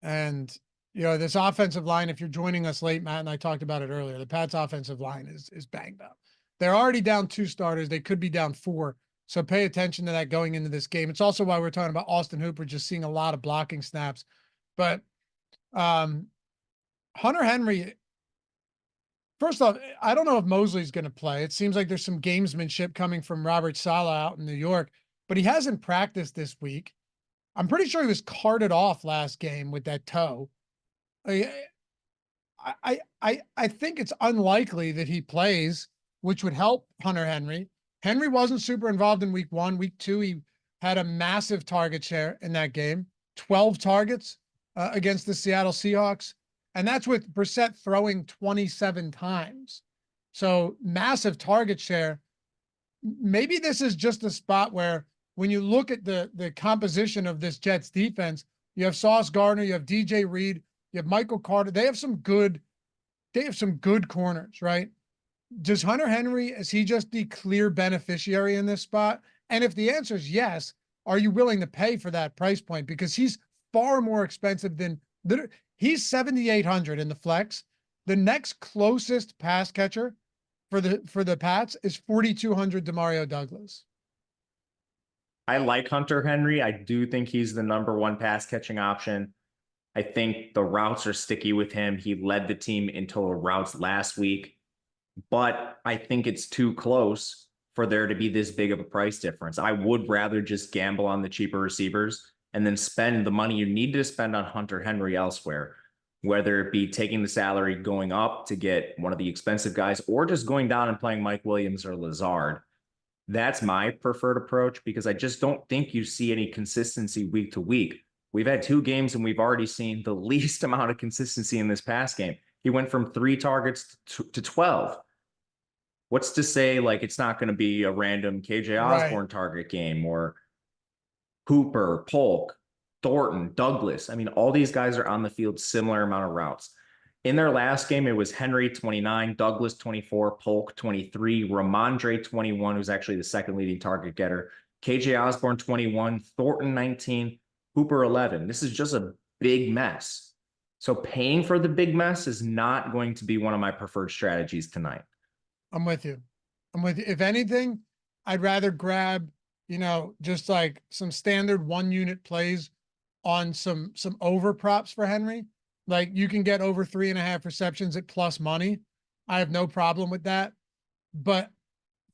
And, this offensive line, if you're joining us late, Matt and I talked about it earlier, the Pats offensive line is banged up. They're already down 2 starters. They could be down 4. So pay attention to that going into this game. It's also why we're talking about Austin Hooper just seeing a lot of blocking snaps. But Hunter Henry, first off, I don't know if Mosley's going to play. It seems like there's some gamesmanship coming from Robert Saleh out in New York, but he hasn't practiced this week. I'm pretty sure he was carted off last game with that toe. I think it's unlikely that he plays, which would help Hunter Henry. Henry wasn't super involved in week 1. Week 2, he had a massive target share in that game, 12 targets against the Seattle Seahawks. And that's with Brissett throwing 27 times. So massive target share. Maybe this is just a spot where when you look at the composition of this Jets defense, you have Sauce Gardner, you have DJ Reed, you have Michael Carter. They have some good corners, right? Does Hunter Henry, is he just the clear beneficiary in this spot? And if the answer is yes, are you willing to pay for that price point? Because he's far more expensive than he's 7,800 in the flex. The next closest pass catcher for the Pats is 4,200 Demario Douglas. I like Hunter Henry. I do think he's the number 1 pass catching option. I think the routes are sticky with him. He led the team in total routes last week, but I think it's too close for there to be this big of a price difference. I would rather just gamble on the cheaper receivers and then spend the money you need to spend on Hunter Henry elsewhere, whether it be taking the salary going up to get one of the expensive guys or just going down and playing Mike Williams or Lazard. That's my preferred approach because I just don't think you see any consistency week to week. We've had 2 games and we've already seen the least amount of consistency in this past game. He went from 3 targets to 12. What's to say like it's not going to be a random KJ Osborne target game or Hooper, Polk, Thornton, Douglas. I mean, all these guys are on the field, similar amount of routes. In their last game, it was Henry 29, Douglas 24, Polk 23, Ramondre 21, who's actually the second leading target getter, KJ Osborne 21, Thornton 19, Hooper 11. This is just a big mess. So paying for the big mess is not going to be one of my preferred strategies tonight. I'm with you. If anything, I'd rather grab, just like some standard 1-unit plays on some over props for Henry. Like you can get over 3.5 receptions at plus money. I have no problem with that. But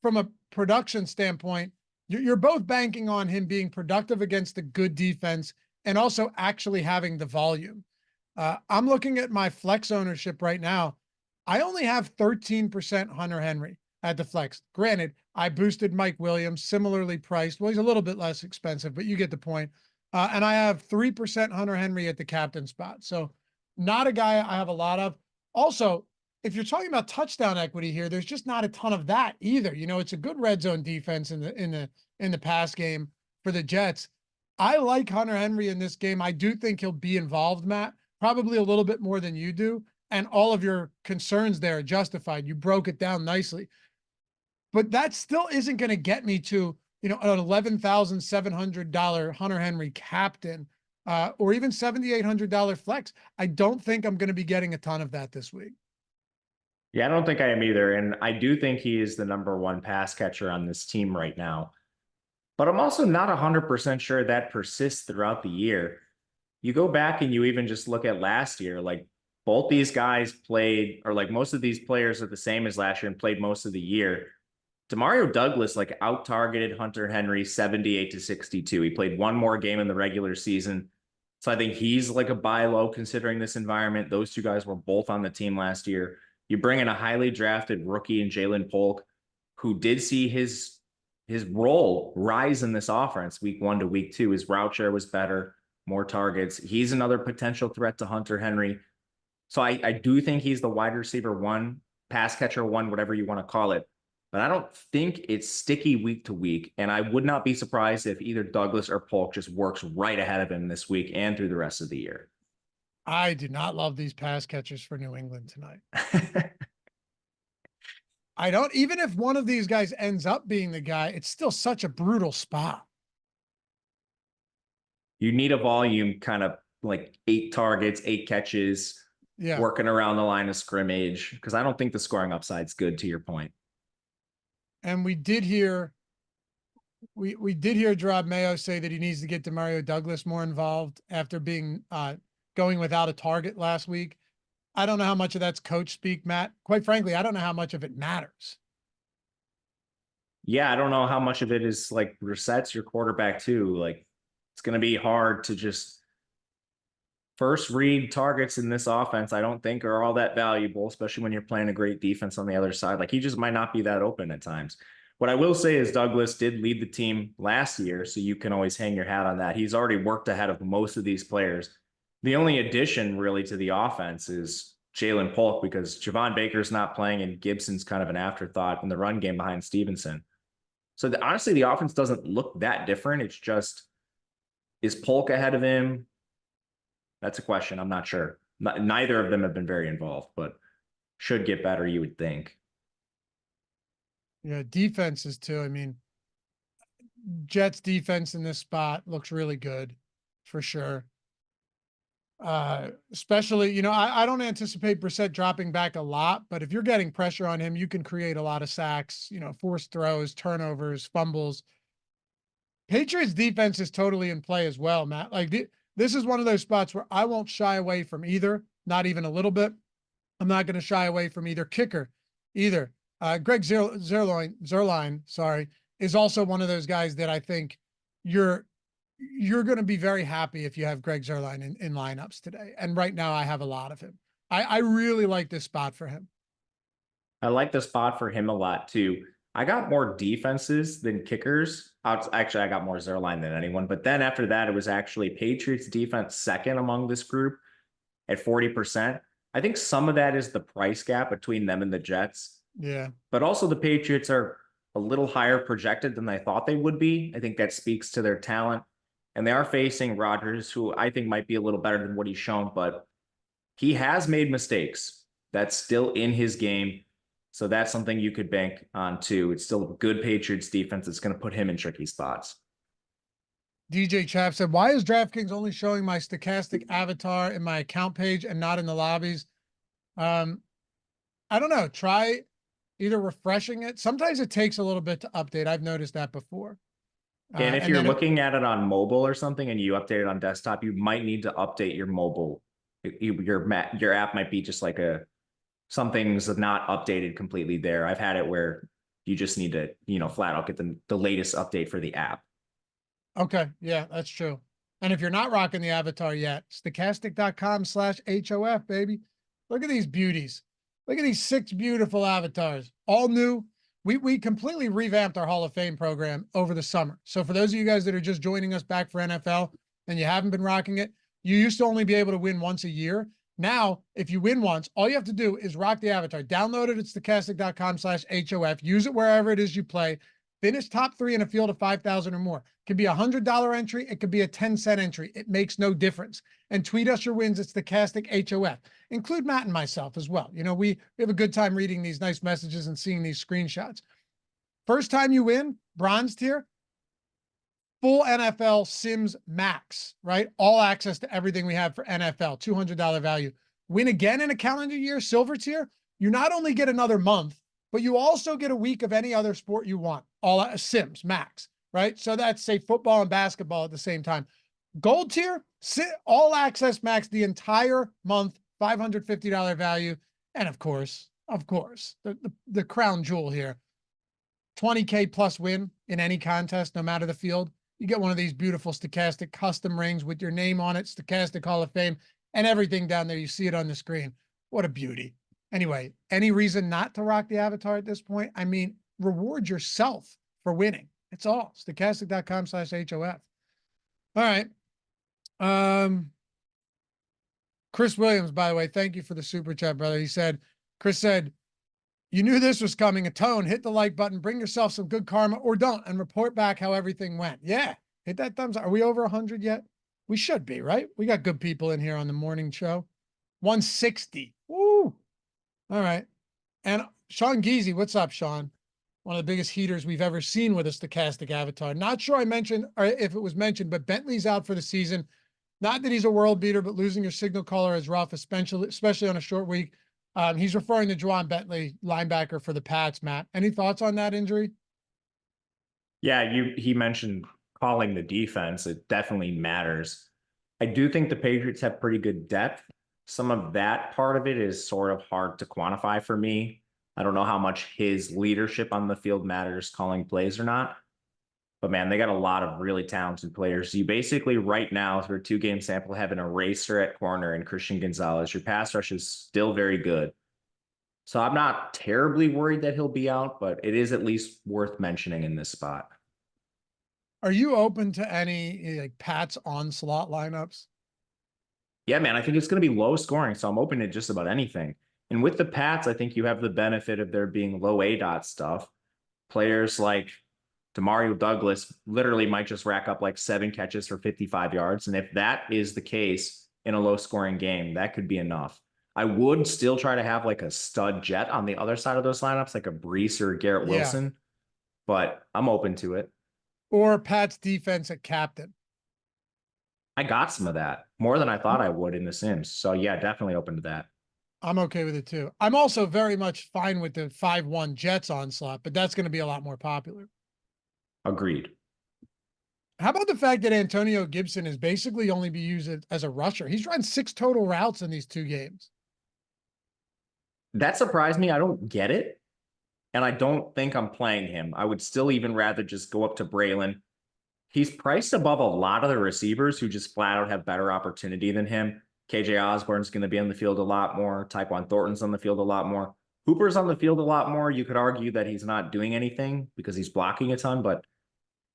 from a production standpoint, you're both banking on him being productive against a good defense and also actually having the volume. I'm looking at my flex ownership right now. I only have 13% Hunter Henry at the flex. Granted, I boosted Mike Williams, similarly priced. Well, he's a little bit less expensive, but you get the point. And I have 3% Hunter Henry at the captain spot. So not a guy I have a lot of. Also, if you're talking about touchdown equity here, there's just not a ton of that either. It's a good red zone defense in the pass game for the Jets. I like Hunter Henry in this game. I do think he'll be involved, Matt, probably a little bit more than you do. And all of your concerns there are justified. You broke it down nicely. But that still isn't going to get me to, an $11,700 Hunter Henry captain or even $7,800 flex. I don't think I'm going to be getting a ton of that this week. Yeah, I don't think I am either. And I do think he is the number 1 pass catcher on this team right now. But I'm also not 100% sure that persists throughout the year. You go back and you even just look at last year, like both these guys played, or like most of these players are the same as last year and played most of the year. Demario Douglas like out-targeted Hunter Henry 78-62. He played 1 more game in the regular season. So I think he's like a buy low considering this environment. Those 2 guys were both on the team last year. You bring in a highly drafted rookie in Jalen Polk, who did see his role rise in this offense week 1 to week 2. His route share was better, more targets. He's another potential threat to Hunter Henry. So I do think he's the wide receiver 1 pass catcher one, whatever you want to call it. But I don't think it's sticky week to week. And I would not be surprised if either Douglas or Polk just works right ahead of him this week and through the rest of the year. I do not love these pass catchers for New England tonight. I don't, even if one of these guys ends up being the guy, it's still such a brutal spot. You need a volume kind of like 8 targets, 8 catches, working around the line of scrimmage, because I don't think the scoring upside's good, to your point. And we did hear Gerard Mayo say that he needs to get Demario Douglas more involved after being going without a target last week. I don't know how much of that's coach speak, Matt. Quite frankly, I don't know how much of it matters. Yeah, I don't know how much of it is like Brissett's your quarterback too. Like, it's going to be hard to just first read targets in this offense. I don't think are all that valuable, especially when you're playing a great defense on the other side. Like, he just might not be that open at times. What I will say is Douglas did lead the team last year, so you can always hang your hat on that. He's already worked ahead of most of these players. The only addition really to the offense is Jalen Polk, because Javon Baker's not playing and Gibson's kind of an afterthought in the run game behind Stevenson. So honestly, the offense doesn't look that different. It's just, is Polk ahead of him? That's a question. I'm not sure. Neither of them have been very involved, but should get better, you would think. Yeah, defenses too. I mean, Jets defense in this spot looks really good for sure. Especially, you know, I don't anticipate Brissett dropping back a lot, but if you're getting pressure on him, you can create a lot of sacks, you know, forced throws, turnovers, fumbles. Patriots defense is totally in play as well, Matt. Like this is one of those spots where I won't shy away from either, not even a little bit. I'm not going to shy away from either kicker either. Greg Zuerlein, sorry, is also one of those guys that I think you're going to be very happy if you have Greg Zuerlein in lineups today. And right now I have a lot of him. I really like this spot for him. I like the spot for him a lot too. I got more defenses than kickers. Actually, I got more Zuerlein than anyone. But then after that, it was actually Patriots defense second among this group at 40%. I think some of that is the price gap between them and the Jets. Yeah. But also the Patriots are a little higher projected than I thought they would be. I think that speaks to their talent. And they are facing Rodgers, who I think might be a little better than what he's shown, but he has made mistakes. That's still in his game. So that's something you could bank on too. It's still a good Patriots defense that's going to put him in tricky spots. DJ Chap said, why is DraftKings only showing my Stochastic avatar in my account page and not in the lobbies? I don't know. Try either refreshing it. Sometimes it takes a little bit to update. I've noticed that before. And if you're looking at it on mobile or something and you update it on desktop, you might need to update your mobile. Your app might be just like something's not updated completely there. I've had it where you just need to, flat out get the latest update for the app. Okay. Yeah, that's true. And if you're not rocking the avatar yet, stochastic.com/HOF, baby. Look at these beauties. Look at these 6 beautiful avatars, all new. We completely revamped our Hall of Fame program over the summer. So for those of you guys that are just joining us back for NFL and you haven't been rocking it, you used to only be able to win once a year. Now, if you win once, all you have to do is rock the avatar. Download it at stochastic.com/HOF. Use it wherever it is you play. Finish top 3 in a field of 5,000 or more. It could be a $100 entry. It could be a 10-cent entry. It makes no difference. And tweet us your wins at StochasticHOF. Include Matt and myself as well. You know, we have a good time reading these nice messages and seeing these screenshots. First time you win, bronze tier, full NFL Sims Max, right? All access to everything we have for NFL, $200 value. Win again in a calendar year, silver tier, you not only get another month, but you also get a week of any other sport you want, all Sims Max, right? So that's, say, football and basketball at the same time. Gold tier, all access max the entire month, $550 value. And of course, the crown jewel here, 20K plus win in any contest, no matter the field. You get one of these beautiful Stochastic custom rings with your name on it, Stochastic Hall of Fame, and everything down there. You see it on the screen. What a beauty. Anyway, any reason not to rock the avatar at this point? I mean, reward yourself for winning. It's all stochastic.com/HOF. All right. Chris Williams, by the way, thank you for the super chat, brother. Chris said, You knew this was coming. A tone, hit the like button, bring yourself some good karma, or don't, and report back how everything went. Yeah, hit that thumbs up. Are we over 100 yet? We should be, right? We got good people in here on the morning show. 160. Woo. All right. And Sean Geezy, what's up, Sean? One of the biggest heaters we've ever seen with a stochastic avatar. Not sure I mentioned, or if it was mentioned, but Bentley's out for the season. Not that he's a world beater, but losing your signal caller is rough, especially on a short week. He's referring to Juwan Bentley, linebacker for the Pats. Matt, any thoughts on that injury? Yeah, he mentioned calling the defense. It definitely matters. I do think the Patriots have pretty good depth. Some of that part of it is sort of hard to quantify for me. I don't know how much his leadership on the field matters calling plays or not. But man, they got a lot of really talented players. You basically right now, through a 2-game sample, have an eraser at corner and Christian Gonzalez. Your pass rush is still very good. So I'm not terribly worried that he'll be out, but it is at least worth mentioning in this spot. Are you open to any like Pats on slot lineups? Yeah, man, I think it's going to be low scoring, so I'm open to just about anything. And with the Pats, I think you have the benefit of there being low ADOT stuff. Players like Demario Douglas literally might just rack up like 7 catches for 55 yards. And if that is the case in a low scoring game, that could be enough. I would still try to have like a stud jet on the other side of those lineups, like a Breece or Garrett Wilson, but I'm open to it. Or Pat's defense at captain? I got some of that, more than I thought I would in the Sims. So yeah, definitely open to that. I'm okay with it too. I'm also very much fine with the 5-1 Jets onslaught, but that's going to be a lot more popular. Agreed. How about the fact that Antonio Gibson is basically only be used as a rusher? He's run 6 total routes in these 2 games. That surprised me. I don't get it. And I don't think I'm playing him. I would still even rather just go up to Braelon. He's priced above a lot of the receivers who just flat out have better opportunity than him. KJ Osborne's going to be on the field a lot more. Tyquan Thornton's on the field a lot more. Hooper's on the field a lot more. You could argue that he's not doing anything because he's blocking a ton, but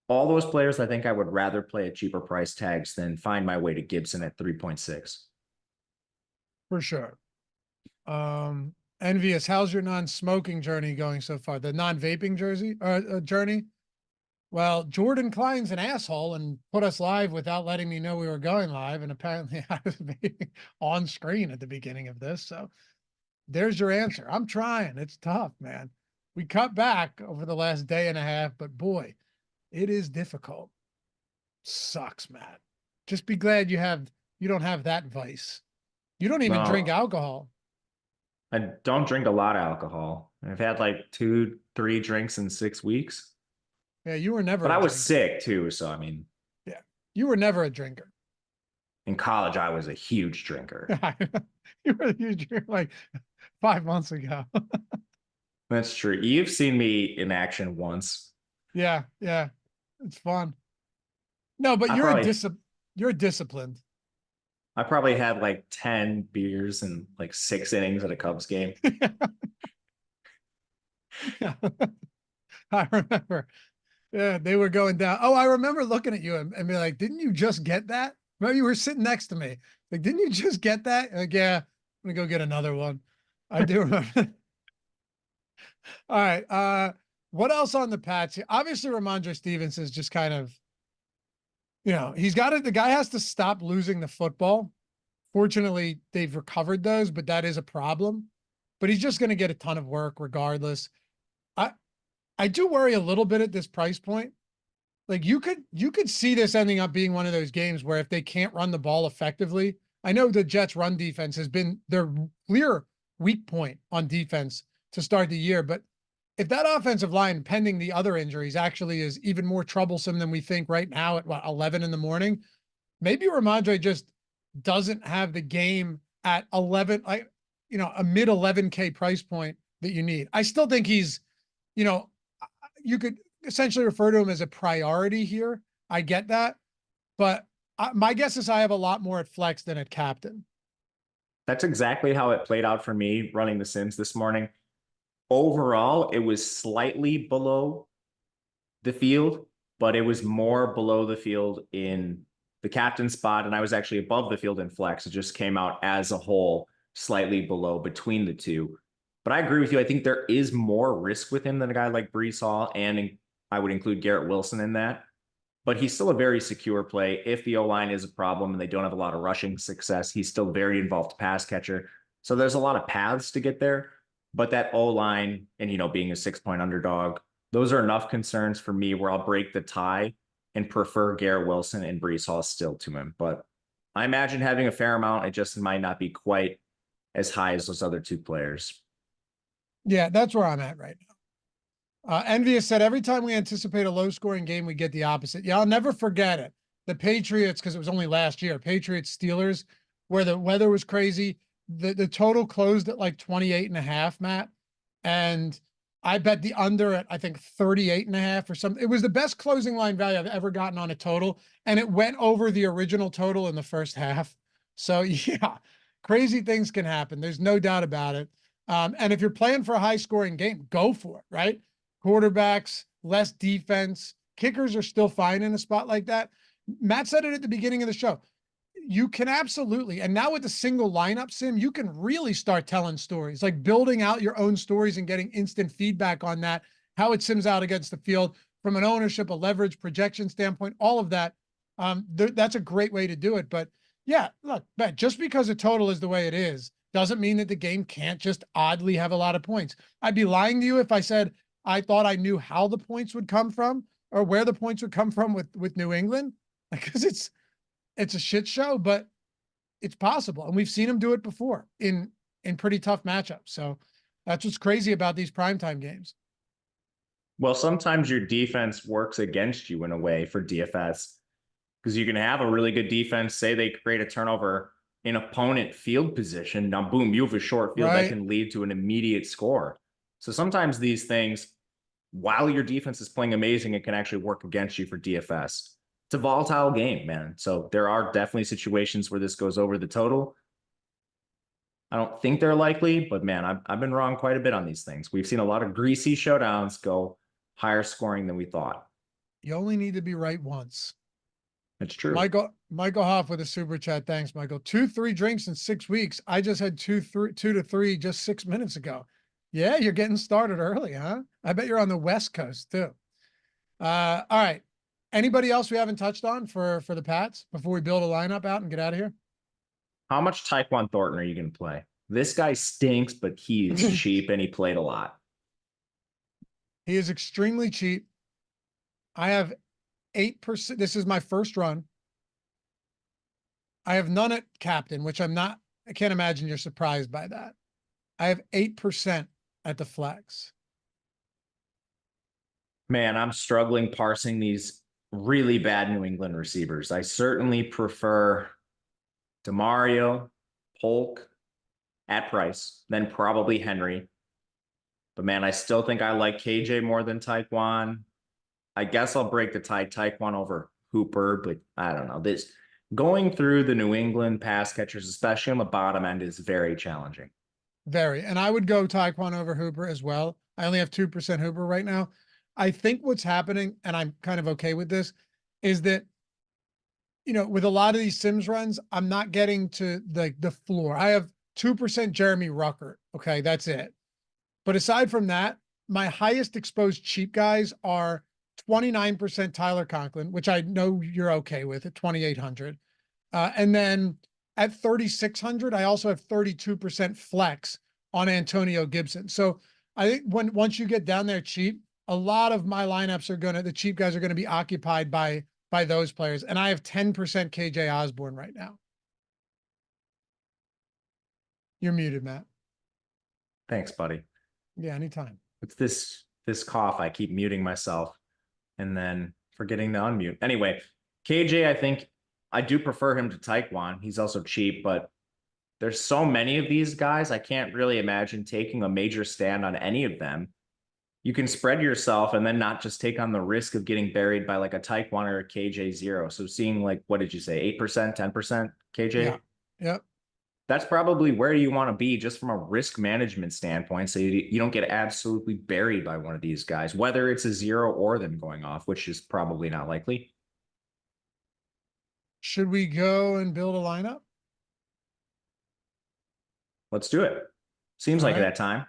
all those players, I think I would rather play at cheaper price tags than find my way to Gibson at 3.6. For sure. Envious, how's your non-smoking journey going so far? The non-vaping journey? Well, Jordan Klein's an asshole and put us live without letting me know we were going live. And apparently I was on screen at the beginning of this. So there's your answer. I'm trying. It's tough, man. We cut back over the last day and a half, but boy, it is difficult. Sucks, Matt. Just be glad you don't have that vice. You don't even drink alcohol. I don't drink a lot of alcohol. I've had like 2-3 drinks in 6 weeks. Yeah, you were never. But I was sick too, so I mean. Yeah, you were never a drinker. In college, I was a huge drinker. You were a huge drinker like 5 months ago. That's true. You've seen me in action once. Yeah, it's fun. No, but you're disciplined. I probably had like 10 beers and like 6 innings at a Cubs game. Yeah. I remember. Yeah, they were going down. Oh, I remember looking at you and be like, didn't you just get that? Remember, you were sitting next to me. Like, didn't you just get that? Like, yeah, I'm gonna go get another one. I do remember. All right. What else on the Pats? Obviously, Ramondre Stevenson is just kind of, he's got it. The guy has to stop losing the football. Fortunately, they've recovered those, but that is a problem. But he's just going to get a ton of work regardless. I do worry a little bit at this price point. Like you could see this ending up being one of those games where if they can't run the ball effectively, I know the Jets run defense has been their clear weak point on defense to start the year. But if that offensive line, pending the other injuries, actually is even more troublesome than we think right now at 11 in the morning, maybe Ramondre just doesn't have the game at 11, a mid 11K price point that you need. I still think he's, you could essentially refer to him as a priority here. I get that. But my guess is I have a lot more at flex than at captain. That's exactly how it played out for me running the Sims this morning. Overall, it was slightly below the field, but it was more below the field in the captain spot. And I was actually above the field in flex. It just came out as a whole slightly below between the two. But I agree with you. I think there is more risk with him than a guy like Breece Hall, and I would include Garrett Wilson in that. But he's still a very secure play. If the O-line is a problem and they don't have a lot of rushing success, he's still very involved pass catcher. So there's a lot of paths to get there. But that O-line and, being a 6-point underdog, those are enough concerns for me where I'll break the tie and prefer Garrett Wilson and Breece Hall still to him. But I imagine having a fair amount, it just might not be quite as high as those other two players. Yeah, that's where I'm at right now. Envious said, every time we anticipate a low-scoring game, we get the opposite. Yeah, I'll never forget it. The Patriots, because it was only last year, Patriots-Steelers, where the weather was crazy. The total closed at like 28.5, Matt. And I bet the under at, I think, 38.5 or something. It was the best closing line value I've ever gotten on a total. And it went over the original total in the first half. So, yeah, crazy things can happen. There's no doubt about it. And if you're playing for a high-scoring game, go for it, right? Quarterbacks, less defense. Kickers are still fine in a spot like that. Matt said it at the beginning of the show. You can absolutely, and now with the single lineup sim, you can really start telling stories, like building out your own stories and getting instant feedback on that, how it sims out against the field from an ownership, a leverage, projection standpoint, all of that. That's a great way to do it. But yeah, look, Matt, just because a total is the way it is, doesn't mean that the game can't just oddly have a lot of points. I'd be lying to you if I said I thought I knew how the points would come from or where the points would come from with New England, because it's a shit show, but it's possible. And we've seen them do it before in pretty tough matchups. So that's what's crazy about these primetime games. Well, sometimes your defense works against you in a way for DFS, because you can have a really good defense. Say they create a turnover in opponent field position. Now, boom, you have a short field that can lead to an immediate score. So sometimes these things, while your defense is playing amazing, it can actually work against you for DFS. It's a volatile game, man. So there are definitely situations where this goes over the total. I don't think they're likely, but man, I've been wrong quite a bit on these things. We've seen a lot of greasy showdowns go higher scoring than we thought. You only need to be right once. It's true. Michael Hoff with a super chat. Thanks, Michael. 2-3 drinks in 6 weeks. I just had 2 to 3 just 6 minutes ago. Yeah, you're getting started early, huh? I bet you're on the West Coast too. All right. Anybody else we haven't touched on for the Pats before we build a lineup out and get out of here? How much Tyquan Thornton are you going to play? This guy stinks, but he is cheap and he played a lot. He is extremely cheap. I have 8%. This is my first run. I have none at captain, which I can't imagine you're surprised by that. I have 8% at the flex. Man, I'm struggling parsing these really bad New England receivers. I certainly prefer DeMario, Polk at price, then probably Henry. But man, I still think I like KJ more than Tyquan. I guess I'll break the tie Tyquan over Hooper, but I don't know. This going through the New England pass catchers, especially on the bottom end, is very challenging. Very. And I would go Tyquan over Hooper as well. I only have 2% Hooper right now. I think what's happening, and I'm kind of okay with this, is that, with a lot of these Sims runs, I'm not getting to the floor. I have 2% Jeremy Ruckert. Okay, that's it. But aside from that, my highest exposed cheap guys are 29% Tyler Conklin, which I know you're okay with at 2,800. And then at 3,600, I also have 32% flex on Antonio Gibson. So I think once you get down there cheap, a lot of my lineups the cheap guys are going to be occupied by those players. And I have 10% KJ Osborne right now. You're muted, Matt. Thanks, buddy. Yeah, anytime. It's this cough. I keep muting myself and then forgetting to unmute. Anyway, KJ, I think I do prefer him to Tyquan. He's also cheap, but there's so many of these guys. I can't really imagine taking a major stand on any of them. You can spread yourself and then not just take on the risk of getting buried by like a Tyquan or a KJ zero. So seeing like, what did you say? 8%, 10% KJ? Yeah. Yep. That's probably where you want to be just from a risk management standpoint. So you don't get absolutely buried by one of these guys, whether it's a zero or them going off, which is probably not likely. Should we go and build a lineup? Let's do it. Seems like that time.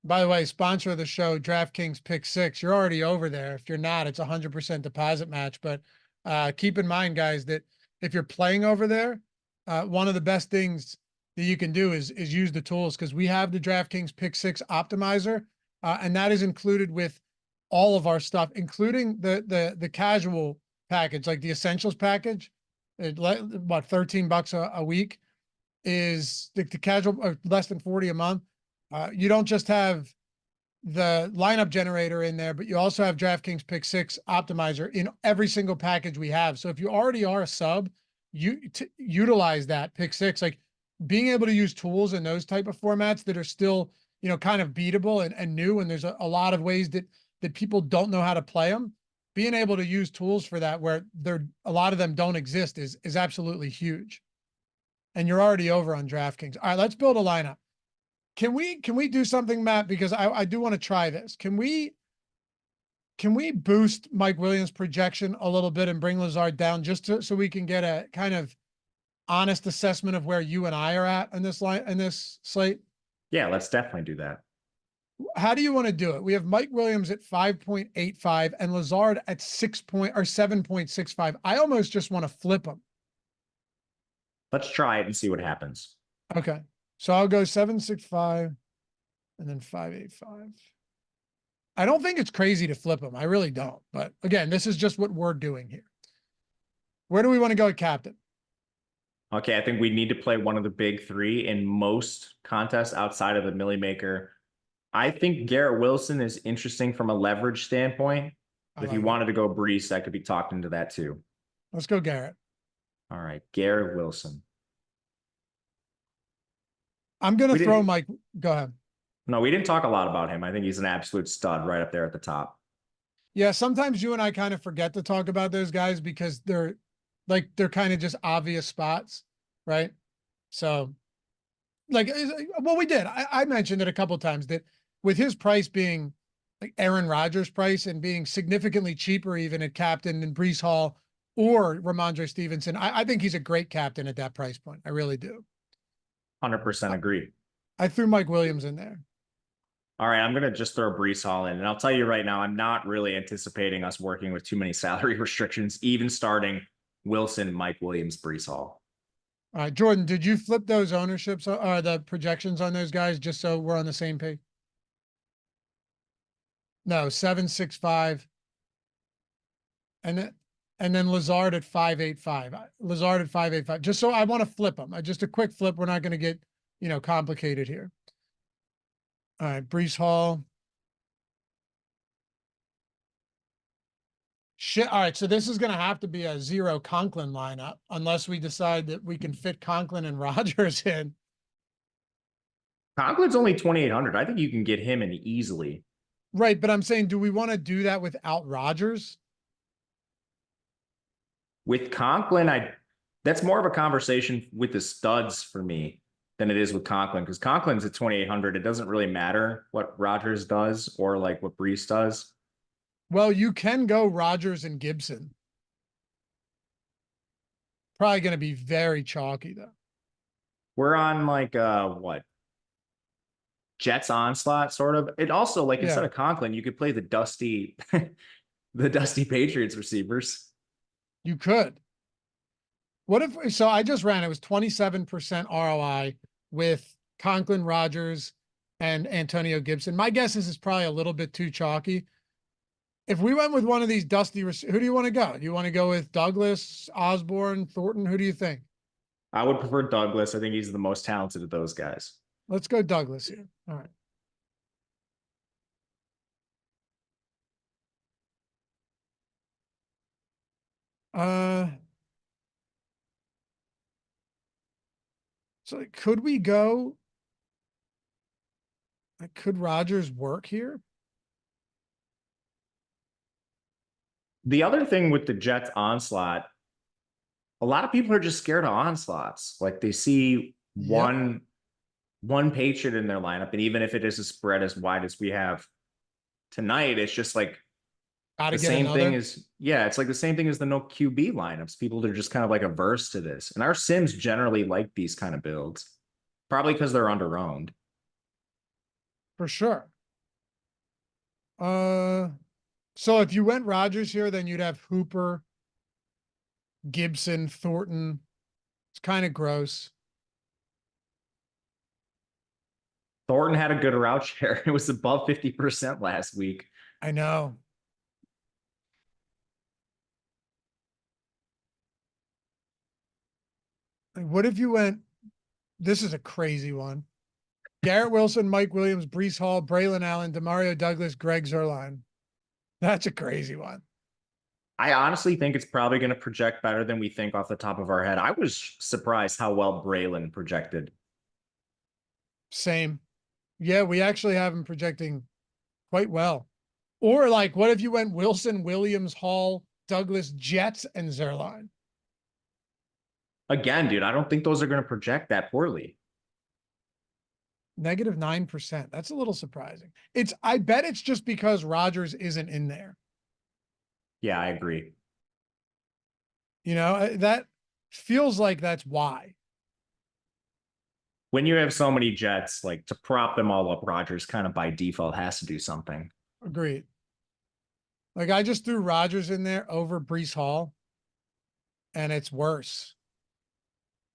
By the way, sponsor of the show, DraftKings Pick Six. You're already over there. If you're not, it's 100% deposit match. But keep in mind, guys, that if you're playing over there, one of the best things that you can do is use the tools, because we have the DraftKings Pick Six optimizer, and that is included with all of our stuff, including the casual package, like the essentials package. What, $13 a week is the casual, less than 40 a month. You don't just have the lineup generator in there, but you also have DraftKings Pick Six optimizer in every single package we have. So if you already are a sub, you utilize that Pick Six, like being able to use tools in those type of formats that are still, kind of beatable and new. And there's a lot of ways that people don't know how to play them. Being able to use tools for that, where a lot of them don't exist, is absolutely huge. And you're already over on DraftKings. All right, let's build a lineup. Can we do something, Matt? Because I do want to try this. Can we boost Mike Williams' projection a little bit and bring Lazard down, just so we can get a kind of honest assessment of where you and I are at in this slate? Yeah, let's definitely do that. How do you want to do it? We have Mike Williams at 5.85 and Lazard at 7.65. I almost just want to flip them. Let's try it and see what happens. Okay. So I'll go 7.65 and then 5.85. I don't think it's crazy to flip them. I really don't. But again, this is just what we're doing here. Where do we want to go at captain? Okay, I think we need to play one of the big three in most contests outside of the Millie Maker. I think Garrett Wilson is interesting from a leverage standpoint. If you wanted to go Breece, that could be talked into that too. Let's go Garrett. All right, Garrett Wilson. I'm going to throw Mike. Go ahead. No, we didn't talk a lot about him. I think he's an absolute stud right up there at the top. Yeah, sometimes you and I kind of forget to talk about those guys because they're kind of just obvious spots, right? So, well, we did. I mentioned it a couple of times that with his price being like Aaron Rodgers' price and being significantly cheaper even at captain than Breece Hall or Ramondre Stevenson, I think he's a great captain at that price point. I really do. 100% agree. I threw Mike Williams in there. All right, I'm going to just throw Breece Hall in. And I'll tell you right now, I'm not really anticipating us working with too many salary restrictions, even starting Wilson, Mike Williams, Breece Hall. All right, Jordan, did you flip those ownerships or the projections on those guys just so we're on the same page? No, 7.65. And then Lazard at 5.85. Lazard at 5.85. Just so I want to flip them. Just a quick flip. We're not going to get, complicated here. All right, Breece Hall. Shit. All right, so this is going to have to be a 0 Conklin lineup unless we decide that we can fit Conklin and Rodgers in. Conklin's only 2,800. I think you can get him in easily. Right, but I'm saying, do we want to do that without Rodgers? With Conklin, that's more of a conversation with the studs for me than it is with Conklin, because Conklin's at 2,800. It doesn't really matter what Rodgers does or like what Breece does. Well, you can go Rodgers and Gibson. Probably going to be very chalky though. We're on like what? Jets onslaught, sort of. It also, like, instead of Conklin, you could play the dusty Patriots receivers. You could. What if, so I just ran, it was 27% ROI with Conklin, Rodgers, and Antonio Gibson. My guess is it's probably a little bit too chalky. If we went with one of these dusty, who do you want to go? Do you want to go with Douglas, Osborne, Thornton? Who do you think? I would prefer Douglas. I think he's the most talented of those guys. Let's go Douglas here. All right. So could we go? Could Rodgers work here? The other thing with the Jets onslaught, a lot of people are just scared of onslaughts. Like, they see one Patriot in their lineup, and even if it is a spread as wide as we have tonight, it's just like the same thing as, it's like the same thing as the no QB lineups. People are just kind of like averse to this. And our Sims generally like these kind of builds, probably because they're under-owned. For sure. So if you went Rodgers here, then you'd have Hooper, Gibson, Thornton. It's kind of gross. Thornton had a good route share. It was above 50% last week. I know. Like, what if you went, this is a crazy one. Garrett Wilson, Mike Williams, Breece Hall, Braelon Allen, Demario Douglas, Greg Zuerlein. That's a crazy one. I honestly think it's probably going to project better than we think off the top of our head. I was surprised how well Braelon projected. Same. Yeah, we actually have him projecting quite well. Or like, what if you went Wilson, Williams, Hall, Douglas, Jets, and Zuerlein? Again, dude, I don't think those are going to project that poorly. Negative 9%. That's a little surprising. I bet it's just because Rodgers isn't in there. Yeah, I agree. You know, that feels like that's why. When you have so many Jets, like to prop them all up, Rodgers kind of by default has to do something. Agreed. Like I just threw Rodgers in there over Breece Hall, and it's worse.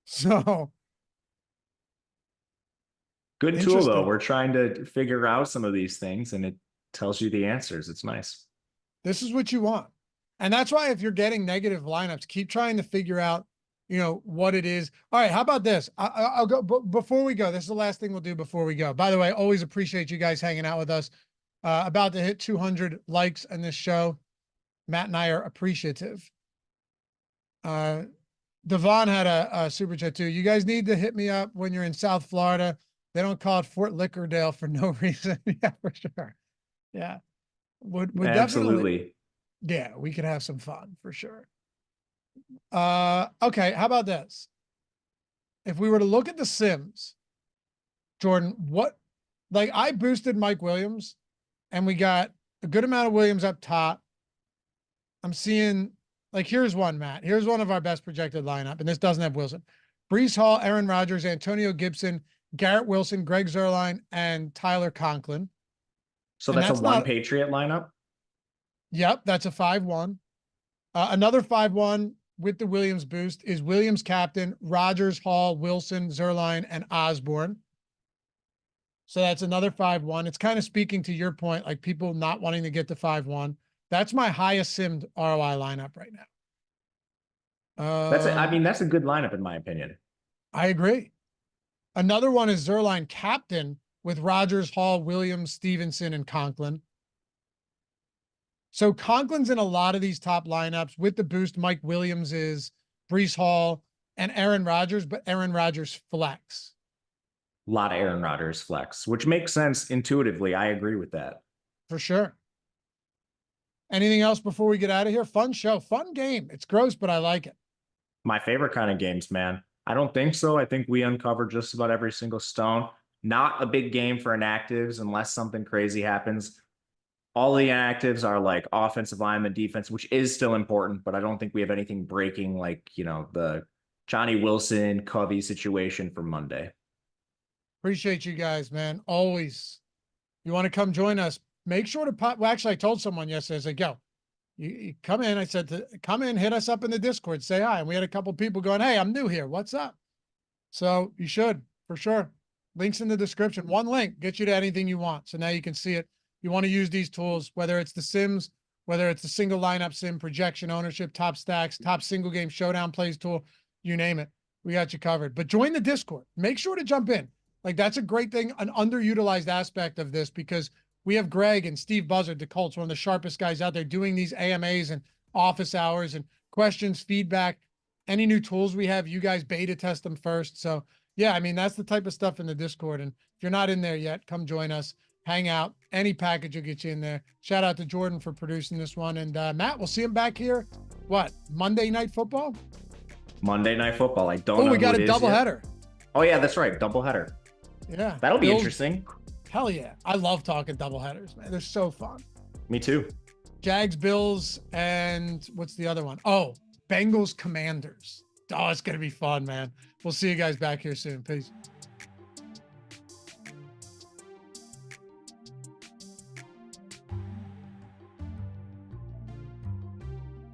So good tool though. We're trying to figure out some of these things, and it tells you the answers. It's nice. This is what you want. And that's why if you're getting negative lineups, keep trying to figure out, you know, what it is. All right, how about this? I'll go, but before we go, this is the last thing we'll do before we go. By the way, always appreciate you guys hanging out with us. About to hit 200 likes in this show. Matt and I are appreciative. Devon had a super chat too. You guys need to hit me up when you're in South Florida. They don't call it Fort Lickerdale for no reason. Yeah, for sure. Yeah. Would Absolutely. Yeah, we could have some fun for sure. Okay, how about this? If we were to look at the Sims, Jordan, like I boosted Mike Williams and we got a good amount of Williams up top. I'm seeing, like, here's one, Matt. Here's one of our best projected lineup, and this doesn't have Wilson. Breece Hall, Aaron Rodgers, Antonio Gibson, Garrett Wilson, Greg Zuerlein, and Tyler Conklin. So that's a one Patriot lineup? Yep, that's a 5-1. Another 5-1 with the Williams boost is Williams captain, Rodgers, Hall, Wilson, Zuerlein, and Osborne. So that's another 5-1. It's kind of speaking to your point, like people not wanting to get to 5-1. That's my highest simmed ROI lineup right now. That's a good lineup in my opinion. I agree. Another one is Zuerlein captain with Rodgers, Hall, Williams, Stevenson, and Conklin. So Conklin's in a lot of these top lineups with the boost. Mike Williams is, Breece Hall, and Aaron Rodgers, but Aaron Rodgers flex. A lot of Aaron Rodgers flex, which makes sense intuitively. I agree with that. For sure. Anything else before we get out of here? Fun show, fun game. It's gross, but I like it. My favorite kind of games, man. I don't think so. I think we uncovered just about every single stone. Not a big game for inactives unless something crazy happens. All the inactives are like offensive lineman, defense, which is still important, but I don't think we have anything breaking like, you know, the Johnny Wilson, Covey situation for Monday. Appreciate you guys, man. Always. You want to come join us? Make sure to pop. Well, actually, I told someone yesterday, I said, yo, you come in. I said, come in, hit us up in the Discord, say hi. And we had a couple people going, hey, I'm new here. What's up? So you should, for sure. Links in the description. One link gets you to anything you want. So now you can see it. You want to use these tools, whether it's the Sims, whether it's the single lineup sim, projection ownership, top stacks, top single game showdown plays tool, you name it. We got you covered. But join the Discord. Make sure to jump in. Like, that's a great thing, an underutilized aspect of this, because we have Greg and Steve Buzzard, the Colts, one of the sharpest guys out there, doing these AMAs and office hours and questions, feedback. Any new tools we have, you guys beta test them first. So yeah, I mean, that's the type of stuff in the Discord. And if you're not in there yet, come join us, hang out. Any package will get you in there. Shout out to Jordan for producing this one. And Matt, we'll see him back here. What, Monday Night Football? Monday Night Football. I don't know. Oh, we got a doubleheader. Oh yeah, that's right. Doubleheader. Yeah. That'll be interesting. Hell yeah. I love talking doubleheaders, man. They're so fun. Me too. Jags, Bills, and what's the other one? Oh, Bengals, Commanders. Oh, it's going to be fun, man. We'll see you guys back here soon. Peace.